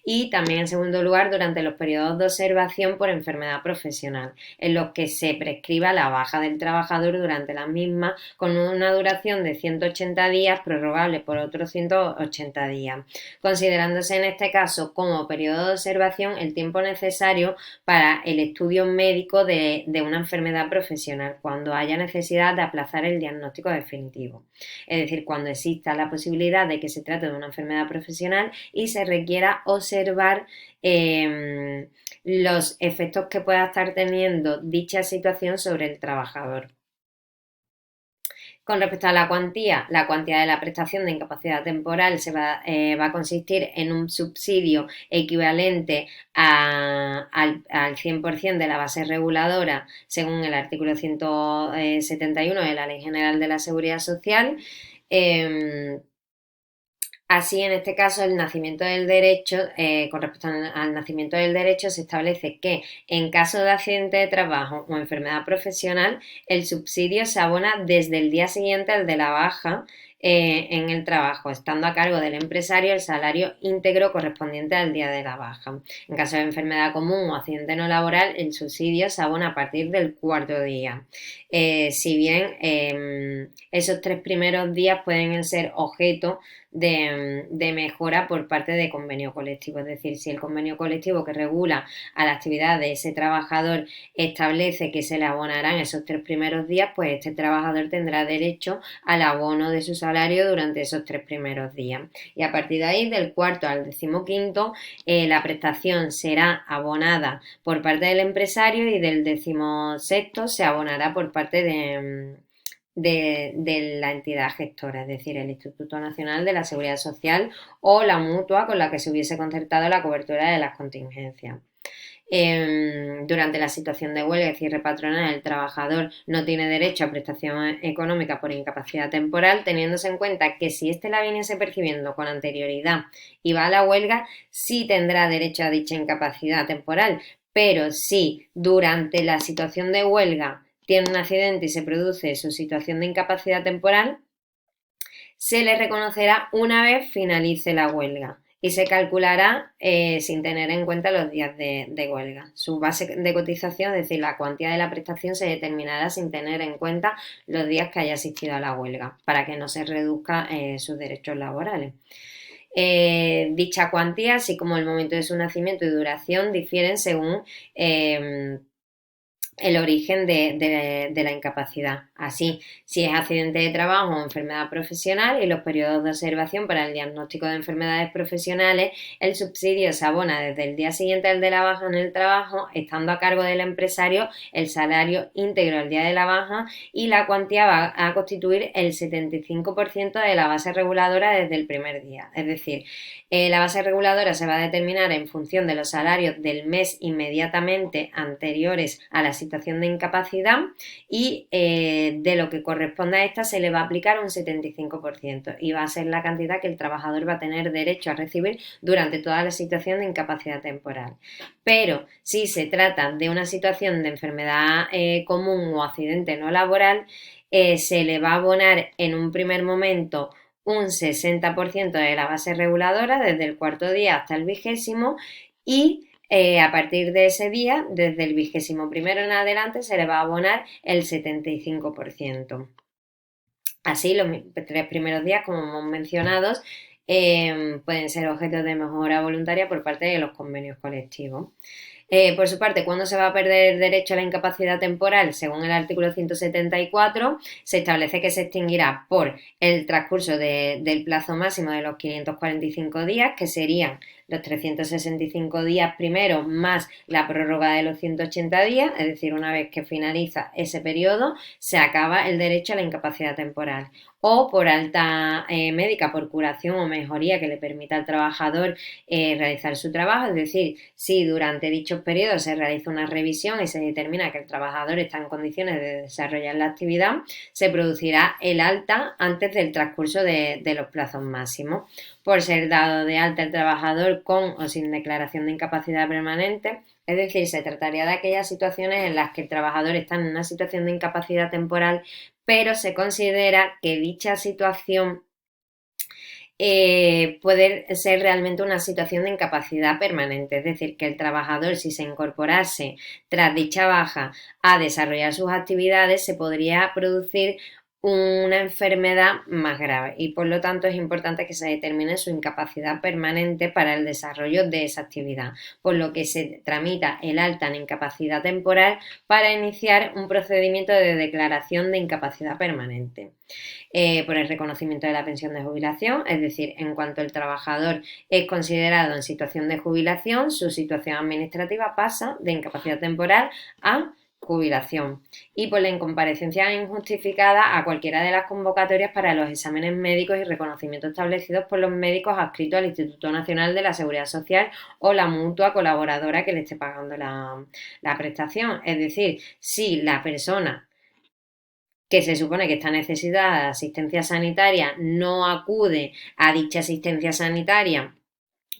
Y también, en segundo lugar, durante los periodos de observación por enfermedad profesional, en los que se prescriba la baja del trabajador durante la misma, con una duración de 180 días prorrogable por otros 180 días, considerándose en este caso como periodo de observación el tiempo necesario para el estudio médico de una enfermedad profesional, cuando haya necesidad de aplazar el diagnóstico definitivo. Es decir, cuando exista la posibilidad de que se trate de una enfermedad profesional y se requiera observar los efectos que pueda estar teniendo dicha situación sobre el trabajador. Con respecto a la cuantía de la prestación de incapacidad temporal va a consistir en un subsidio equivalente al 100% de la base reguladora, según el artículo 171 de la Ley General de la Seguridad Social. Así, en este caso, el nacimiento del derecho, con respecto al nacimiento del derecho, se establece que en caso de accidente de trabajo o enfermedad profesional, el subsidio se abona desde el día siguiente al de la baja, en el trabajo, estando a cargo del empresario el salario íntegro correspondiente al día de la baja. En caso de enfermedad común o accidente no laboral, el subsidio se abona a partir del cuarto día. Si bien esos 3 primeros días pueden ser objeto de mejora por parte de convenio colectivo, es decir, si el convenio colectivo que regula a la actividad de ese trabajador establece que se le abonarán esos 3 primeros días, pues este trabajador tendrá derecho al abono de su salario durante esos 3 primeros días. Y a partir de ahí, del cuarto al 15º, la prestación será abonada por parte del empresario y del 16º se abonará por parte de la entidad gestora, es decir, el Instituto Nacional de la Seguridad Social o la mutua con la que se hubiese concertado la cobertura de las contingencias. Durante la situación de huelga y cierre patronal, el trabajador no tiene derecho a prestación económica por incapacidad temporal, teniéndose en cuenta que si éste la viniese percibiendo con anterioridad y va a la huelga, sí tendrá derecho a dicha incapacidad temporal, pero si durante la situación de huelga tiene un accidente y se produce su situación de incapacidad temporal, se le reconocerá una vez finalice la huelga y se calculará sin tener en cuenta los días de huelga. Su base de cotización, es decir, la cuantía de la prestación, se determinará sin tener en cuenta los días que haya asistido a la huelga, para que no se reduzca sus derechos laborales. Dicha cuantía, así como el momento de su nacimiento y duración, difieren según el origen de la incapacidad. Así, si es accidente de trabajo o enfermedad profesional y los periodos de observación para el diagnóstico de enfermedades profesionales, el subsidio se abona desde el día siguiente al de la baja en el trabajo, estando a cargo del empresario el salario íntegro al día de la baja y la cuantía va a constituir el 75% de la base reguladora desde el primer día. Es decir, la base reguladora se va a determinar en función de los salarios del mes inmediatamente anteriores a la situación de incapacidad y de lo que corresponda a esta se le va a aplicar un 75% y va a ser la cantidad que el trabajador va a tener derecho a recibir durante toda la situación de incapacidad temporal. Pero si se trata de una situación de enfermedad común o accidente no laboral, se le va a abonar en un primer momento un 60% de la base reguladora desde el cuarto día hasta el 20º y a partir de ese día, desde el 21º en adelante, se le va a abonar el 75%. Así, los 3 primeros días, como hemos mencionado, pueden ser objeto de mejora voluntaria por parte de los convenios colectivos. Por su parte, ¿cuándo se va a perder el derecho a la incapacidad temporal? Según el artículo 174, se establece que se extinguirá por el transcurso del plazo máximo de los 545 días, que serían los 365 días primero más la prórroga de los 180 días, es decir, una vez que finaliza ese periodo, se acaba el derecho a la incapacidad temporal. O por alta médica, por curación o mejoría que le permita al trabajador realizar su trabajo, es decir, si durante dichos periodos se realiza una revisión y se determina que el trabajador está en condiciones de desarrollar la actividad, se producirá el alta antes del transcurso de los plazos máximos. Por ser dado de alta el trabajador con o sin declaración de incapacidad permanente, es decir, se trataría de aquellas situaciones en las que el trabajador está en una situación de incapacidad temporal, pero se considera que dicha situación puede ser realmente una situación de incapacidad permanente, es decir, que el trabajador, si se incorporase tras dicha baja a desarrollar sus actividades, se podría producir una enfermedad más grave y por lo tanto es importante que se determine su incapacidad permanente para el desarrollo de esa actividad, por lo que se tramita el alta en incapacidad temporal para iniciar un procedimiento de declaración de incapacidad permanente. Por el reconocimiento de la pensión de jubilación, es decir, en cuanto el trabajador es considerado en situación de jubilación, su situación administrativa pasa de incapacidad temporal a jubilación, y por la incomparecencia injustificada a cualquiera de las convocatorias para los exámenes médicos y reconocimientos establecidos por los médicos adscritos al Instituto Nacional de la Seguridad Social o la mutua colaboradora que le esté pagando la prestación. Es decir, si la persona que se supone que está necesitada de asistencia sanitaria no acude a dicha asistencia sanitaria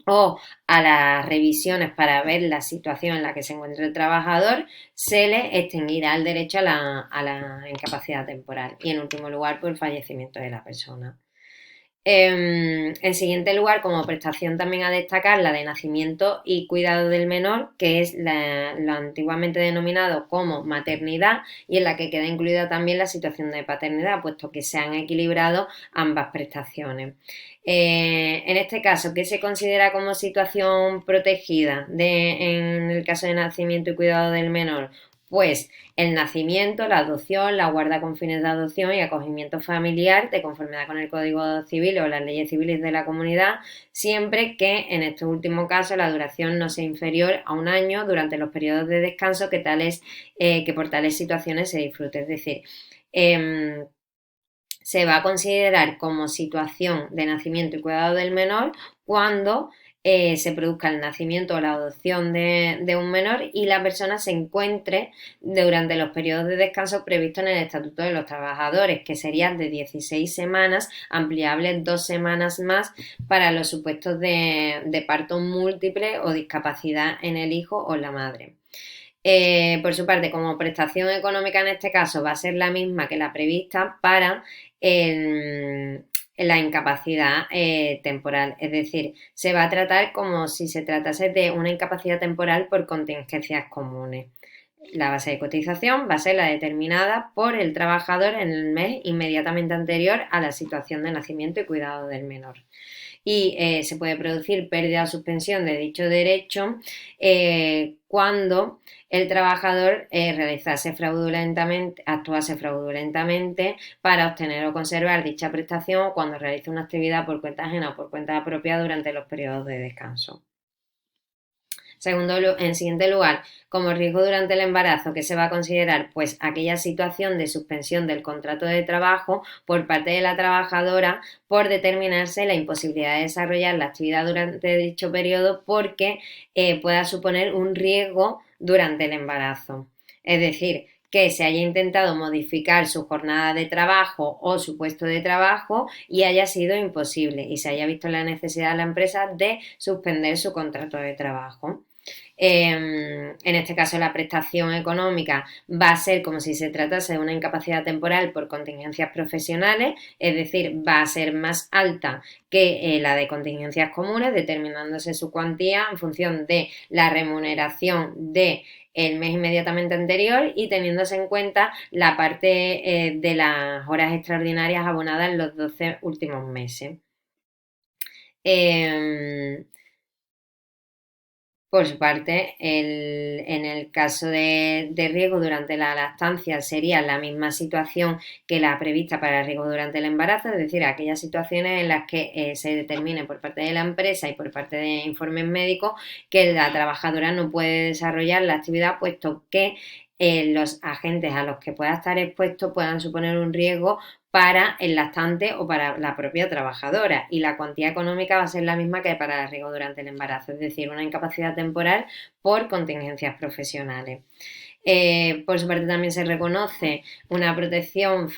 o a las revisiones para ver la situación en la que se encuentra el trabajador, se le extinguirá el derecho a la incapacidad temporal y en último lugar por fallecimiento de la persona. En siguiente lugar, como prestación también a destacar la de nacimiento y cuidado del menor, que es lo antiguamente denominado como maternidad y en la que queda incluida también la situación de paternidad, puesto que se han equilibrado ambas prestaciones. En este caso, ¿qué se considera como situación protegida en el caso de nacimiento y cuidado del menor? Pues el nacimiento, la adopción, la guarda con fines de adopción y acogimiento familiar de conformidad con el Código Civil o las leyes civiles de la comunidad, siempre que en este último caso la duración no sea inferior a un año durante los periodos de descanso que por tales situaciones se disfrute. Es decir, se va a considerar como situación de nacimiento y cuidado del menor cuando se produzca el nacimiento o la adopción de un menor y la persona se encuentre durante los periodos de descanso previstos en el Estatuto de los Trabajadores, que serían de 16 semanas, ampliables 2 semanas más para los supuestos de parto múltiple o discapacidad en el hijo o la madre. Por su parte, como prestación económica en este caso va a ser la misma que la prevista para la incapacidad temporal, es decir, se va a tratar como si se tratase de una incapacidad temporal por contingencias comunes. La base de cotización va a ser la determinada por el trabajador en el mes inmediatamente anterior a la situación de nacimiento y cuidado del menor. Y se puede producir pérdida o suspensión de dicho derecho cuando el trabajador actuase fraudulentamente para obtener o conservar dicha prestación o cuando realice una actividad por cuenta ajena o por cuenta propia durante los periodos de descanso. En siguiente lugar, como riesgo durante el embarazo, ¿qué se va a considerar? Pues aquella situación de suspensión del contrato de trabajo por parte de la trabajadora por determinarse la imposibilidad de desarrollar la actividad durante dicho periodo porque pueda suponer un riesgo durante el embarazo. Es decir, que se haya intentado modificar su jornada de trabajo o su puesto de trabajo y haya sido imposible y se haya visto la necesidad de la empresa de suspender su contrato de trabajo. En este caso, la prestación económica va a ser como si se tratase de una incapacidad temporal por contingencias profesionales, es decir, va a ser más alta que la de contingencias comunes, determinándose su cuantía en función de la remuneración de el mes inmediatamente anterior y teniéndose en cuenta la parte de las horas extraordinarias abonadas en los 12 últimos meses. Por su parte, en el caso de riesgo durante la lactancia sería la misma situación que la prevista para el riesgo durante el embarazo, es decir, aquellas situaciones en las que se determine por parte de la empresa y por parte de informes médicos que la trabajadora no puede desarrollar la actividad puesto que los agentes a los que pueda estar expuesto puedan suponer un riesgo para el lactante o para la propia trabajadora y la cuantía económica va a ser la misma que para el riesgo durante el embarazo, es decir, una incapacidad temporal por contingencias profesionales. Por su parte también se reconoce una protección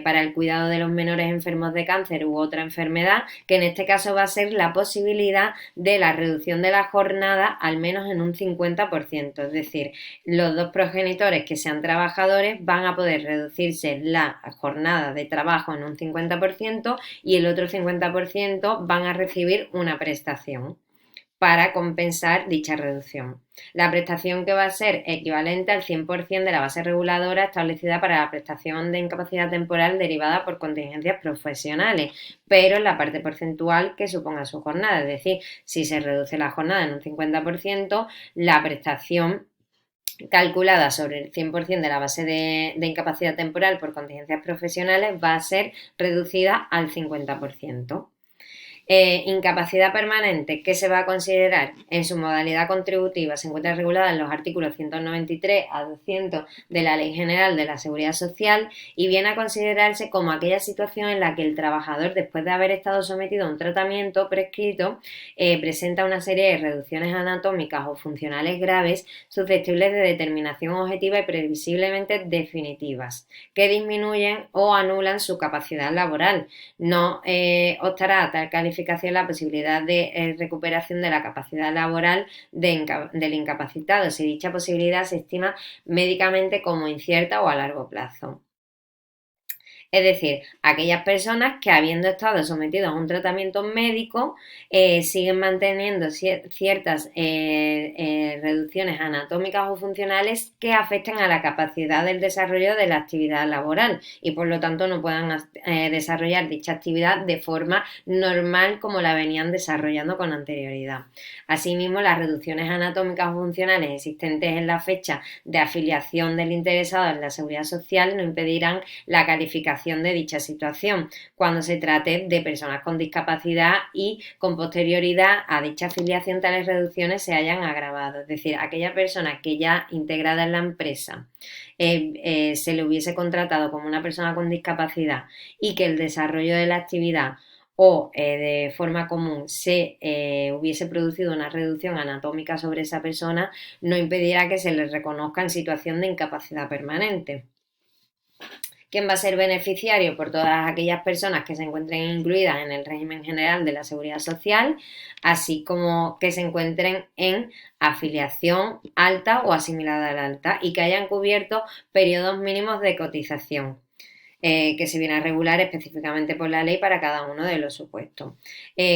para el cuidado de los menores enfermos de cáncer u otra enfermedad, que en este caso va a ser la posibilidad de la reducción de la jornada al menos en un 50%, es decir, los dos progenitores que sean trabajadores van a poder reducirse la jornada de trabajo en un 50% y el otro 50% van a recibir una prestación para compensar dicha reducción. La prestación que va a ser equivalente al 100% de la base reguladora establecida para la prestación de incapacidad temporal derivada por contingencias profesionales, pero en la parte porcentual que suponga su jornada. Es decir, si se reduce la jornada en un 50%, la prestación calculada sobre el 100% de la base de incapacidad temporal por contingencias profesionales va a ser reducida al 50%. Incapacidad permanente, ¿qué se va a considerar? En su modalidad contributiva se encuentra regulada en los artículos 193 a 200 de la Ley General de la Seguridad Social y viene a considerarse como aquella situación en la que el trabajador, después de haber estado sometido a un tratamiento prescrito, presenta una serie de reducciones anatómicas o funcionales graves susceptibles de determinación objetiva y previsiblemente definitivas, que disminuyen o anulan su capacidad laboral. No obstará a tal calificación la posibilidad de recuperación de la capacidad laboral del incapacitado, si dicha posibilidad se estima médicamente como incierta o a largo plazo. Es decir, aquellas personas que habiendo estado sometidos a un tratamiento médico siguen manteniendo ciertas reducciones anatómicas o funcionales que afecten a la capacidad del desarrollo de la actividad laboral y por lo tanto no puedan desarrollar dicha actividad de forma normal como la venían desarrollando con anterioridad. Asimismo, las reducciones anatómicas o funcionales existentes en la fecha de afiliación del interesado en la seguridad social no impedirán la calificación de dicha situación cuando se trate de personas con discapacidad y con posterioridad a dicha afiliación tales reducciones se hayan agravado. Es decir, aquella persona que ya integrada en la empresa se le hubiese contratado como una persona con discapacidad y que el desarrollo de la actividad o de forma común se hubiese producido una reducción anatómica sobre esa persona, no impedirá que se le reconozca en situación de incapacidad permanente. ¿Quién va a ser beneficiario? Por todas aquellas personas que se encuentren incluidas en el régimen general de la seguridad social, así como que se encuentren en afiliación alta o asimilada al alta y que hayan cubierto periodos mínimos de cotización que se viene a regular específicamente por la ley para cada uno de los supuestos.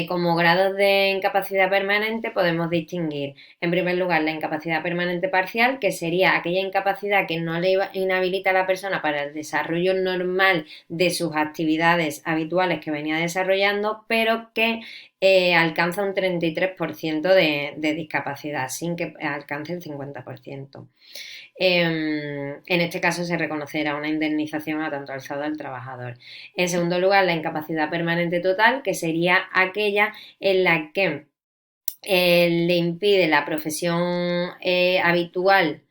Como grados de incapacidad permanente podemos distinguir, en primer lugar, la incapacidad permanente parcial, que sería aquella incapacidad que no le inhabilita a la persona para el desarrollo normal de sus actividades habituales que venía desarrollando, pero que alcanza un 33% de discapacidad, sin que alcance el 50%. En este caso se reconocerá una indemnización a tanto alzado al trabajador. En segundo lugar, la incapacidad permanente total, que sería aquella en la que le impide la profesión habitual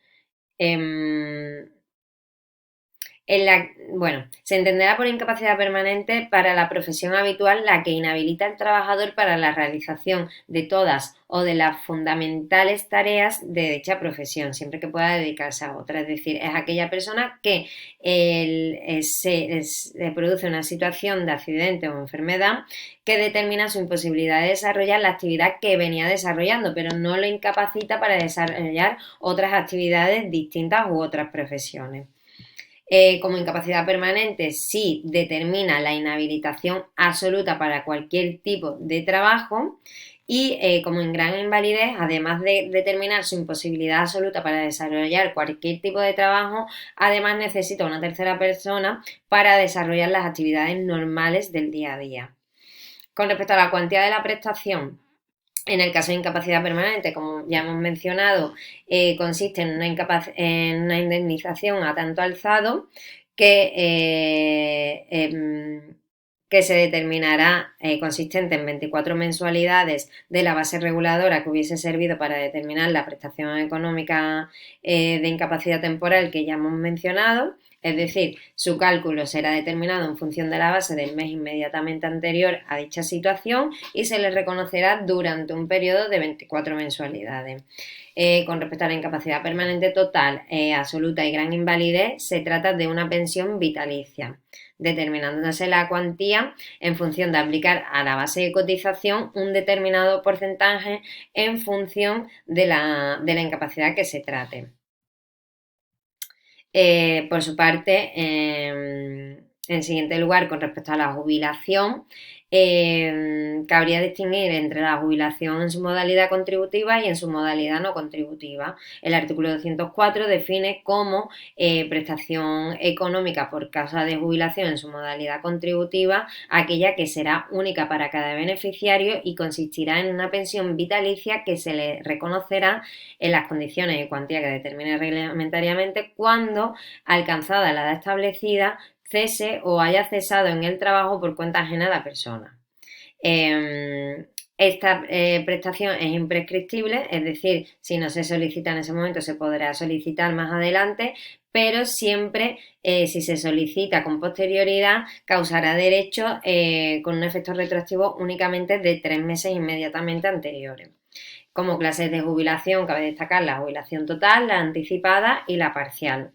se entenderá por incapacidad permanente para la profesión habitual la que inhabilita al trabajador para la realización de todas o de las fundamentales tareas de dicha profesión, siempre que pueda dedicarse a otra. Es decir, es aquella persona que se produce una situación de accidente o enfermedad que determina su imposibilidad de desarrollar la actividad que venía desarrollando, pero no lo incapacita para desarrollar otras actividades distintas u otras profesiones. Como incapacidad permanente sí determina la inhabilitación absoluta para cualquier tipo de trabajo y como en gran invalidez, además de determinar su imposibilidad absoluta para desarrollar cualquier tipo de trabajo, además necesita una tercera persona para desarrollar las actividades normales del día a día. Con respecto a la cuantía de la prestación, en el caso de incapacidad permanente, como ya hemos mencionado, consiste en una indemnización a tanto alzado que se determinará consistente en 24 mensualidades de la base reguladora que hubiese servido para determinar la prestación económica de incapacidad temporal que ya hemos mencionado. Es decir, su cálculo será determinado en función de la base del mes inmediatamente anterior a dicha situación y se le reconocerá durante un periodo de 24 mensualidades. Con respecto a la incapacidad permanente total, absoluta y gran invalidez, se trata de una pensión vitalicia, determinándose la cuantía en función de aplicar a la base de cotización un determinado porcentaje en función de la incapacidad que se trate. Por su parte, en siguiente lugar, con respecto a la jubilación, cabría distinguir entre la jubilación en su modalidad contributiva y en su modalidad no contributiva. El artículo 204 define como prestación económica por causa de jubilación en su modalidad contributiva aquella que será única para cada beneficiario y consistirá en una pensión vitalicia que se le reconocerá en las condiciones y cuantía que determine reglamentariamente cuando, alcanzada la edad establecida, cese o haya cesado en el trabajo por cuenta ajena a la persona. Esta prestación es imprescriptible, es decir, si no se solicita en ese momento se podrá solicitar más adelante, pero siempre si se solicita con posterioridad causará derecho con un efecto retroactivo únicamente de 3 meses inmediatamente anteriores. Como clases de jubilación cabe destacar la jubilación total, la anticipada y la parcial.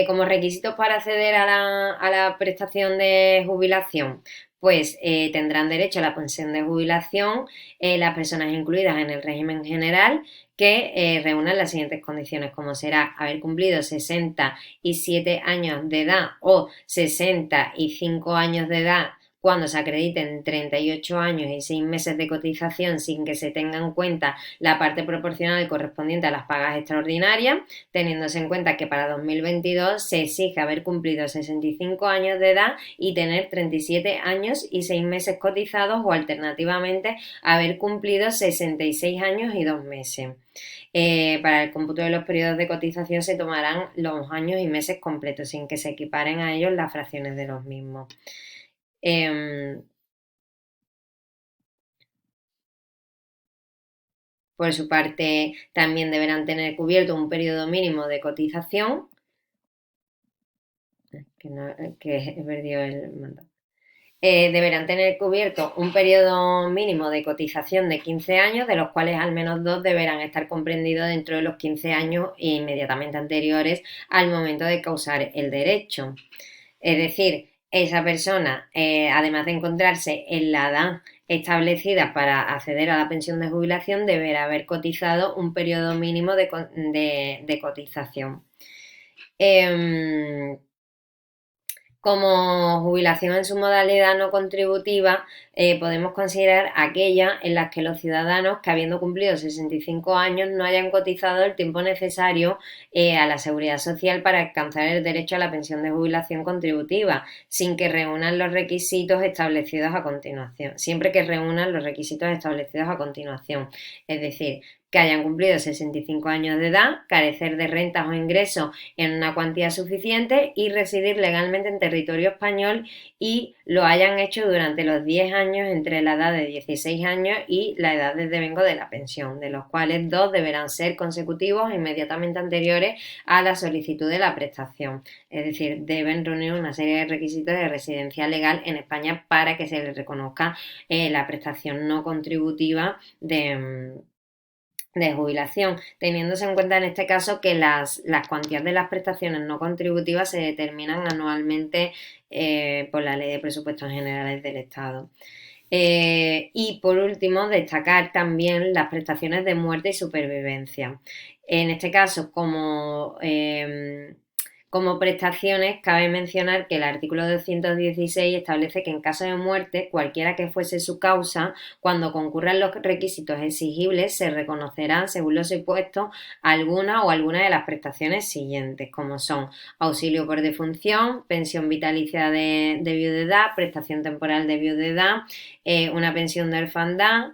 Como requisitos para acceder a la prestación de jubilación, pues tendrán derecho a la pensión de jubilación las personas incluidas en el régimen general que reúnan las siguientes condiciones, como será haber cumplido 67 años de edad o 65 años de edad cuando se acrediten 38 años y 6 meses de cotización sin que se tenga en cuenta la parte proporcional correspondiente a las pagas extraordinarias, teniéndose en cuenta que para 2022 se exige haber cumplido 65 años de edad y tener 37 años y 6 meses cotizados, o alternativamente haber cumplido 66 años y 2 meses. Para el cómputo de los periodos de cotización se tomarán los años y meses completos sin que se equiparen a ellos las fracciones de los mismos. Por su parte, también deberán tener cubierto un periodo mínimo de cotización, que he perdido el mando. Deberán tener cubierto un periodo mínimo de cotización de 15 años, de los cuales al menos 2 deberán estar comprendidos dentro de los 15 años inmediatamente anteriores al momento de causar el derecho. Es decir, esa persona, además de encontrarse en la edad establecida para acceder a la pensión de jubilación, deberá haber cotizado un periodo mínimo de cotización. Como jubilación en su modalidad no contributiva, podemos considerar aquella en las que los ciudadanos que, habiendo cumplido 65 años, no hayan cotizado el tiempo necesario a la seguridad social para alcanzar el derecho a la pensión de jubilación contributiva, sin que reúnan los requisitos establecidos a continuación, siempre que reúnan los requisitos establecidos a continuación. Es decir, que hayan cumplido 65 años de edad, carecer de rentas o ingresos en una cuantía suficiente y residir legalmente en territorio español, y lo hayan hecho durante los 10 años entre la edad de 16 años y la edad de devengo de la pensión, de los cuales 2 deberán ser consecutivos e inmediatamente anteriores a la solicitud de la prestación. Es decir, deben reunir una serie de requisitos de residencia legal en España para que se les reconozca la prestación no contributiva de jubilación, teniéndose en cuenta en este caso que las cuantías de las prestaciones no contributivas se determinan anualmente por la Ley de Presupuestos Generales del Estado. Y por último, destacar también las prestaciones de muerte y supervivencia. En este caso, como prestaciones, cabe mencionar que el artículo 216 establece que en caso de muerte, cualquiera que fuese su causa, cuando concurran los requisitos exigibles, se reconocerán, según lo supuesto, alguna o alguna de las prestaciones siguientes, como son auxilio por defunción, pensión vitalicia de viudedad, prestación temporal de viudedad, una pensión de orfandad,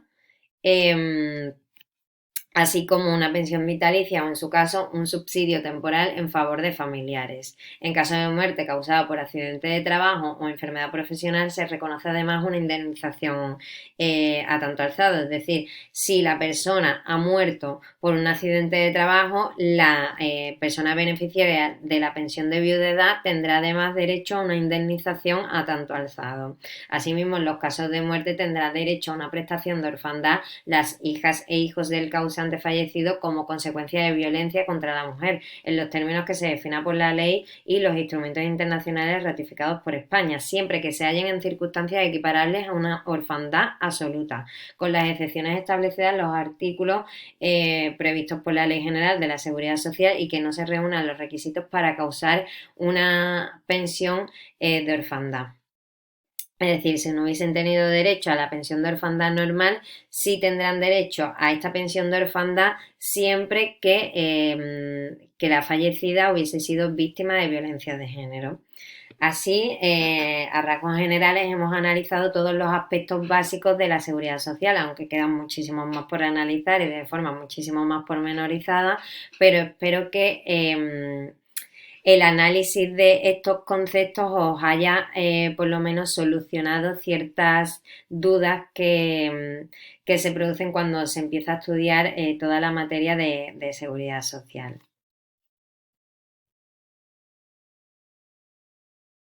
así como una pensión vitalicia o, en su caso, un subsidio temporal en favor de familiares. En caso de muerte causada por accidente de trabajo o enfermedad profesional, se reconoce además una indemnización a tanto alzado. Es decir, si la persona ha muerto por un accidente de trabajo, la persona beneficiaria de la pensión de viudedad tendrá además derecho a una indemnización a tanto alzado. Asimismo, en los casos de muerte tendrá derecho a una prestación de orfandad las hijas e hijos del causante fallecido como consecuencia de violencia contra la mujer, en los términos que se defina por la ley y los instrumentos internacionales ratificados por España, siempre que se hallen en circunstancias equiparables a una orfandad absoluta, con las excepciones establecidas en los artículos previstos por la Ley General de la Seguridad Social y que no se reúnan los requisitos para causar una pensión de orfandad. Es decir, si no hubiesen tenido derecho a la pensión de orfandad normal, sí tendrán derecho a esta pensión de orfandad siempre que la fallecida hubiese sido víctima de violencia de género. Así, a rasgos generales, hemos analizado todos los aspectos básicos de la seguridad social, aunque quedan muchísimos más por analizar y de forma muchísimo más pormenorizada, pero espero que el análisis de estos conceptos os haya por lo menos solucionado ciertas dudas que se producen cuando se empieza a estudiar toda la materia de seguridad social.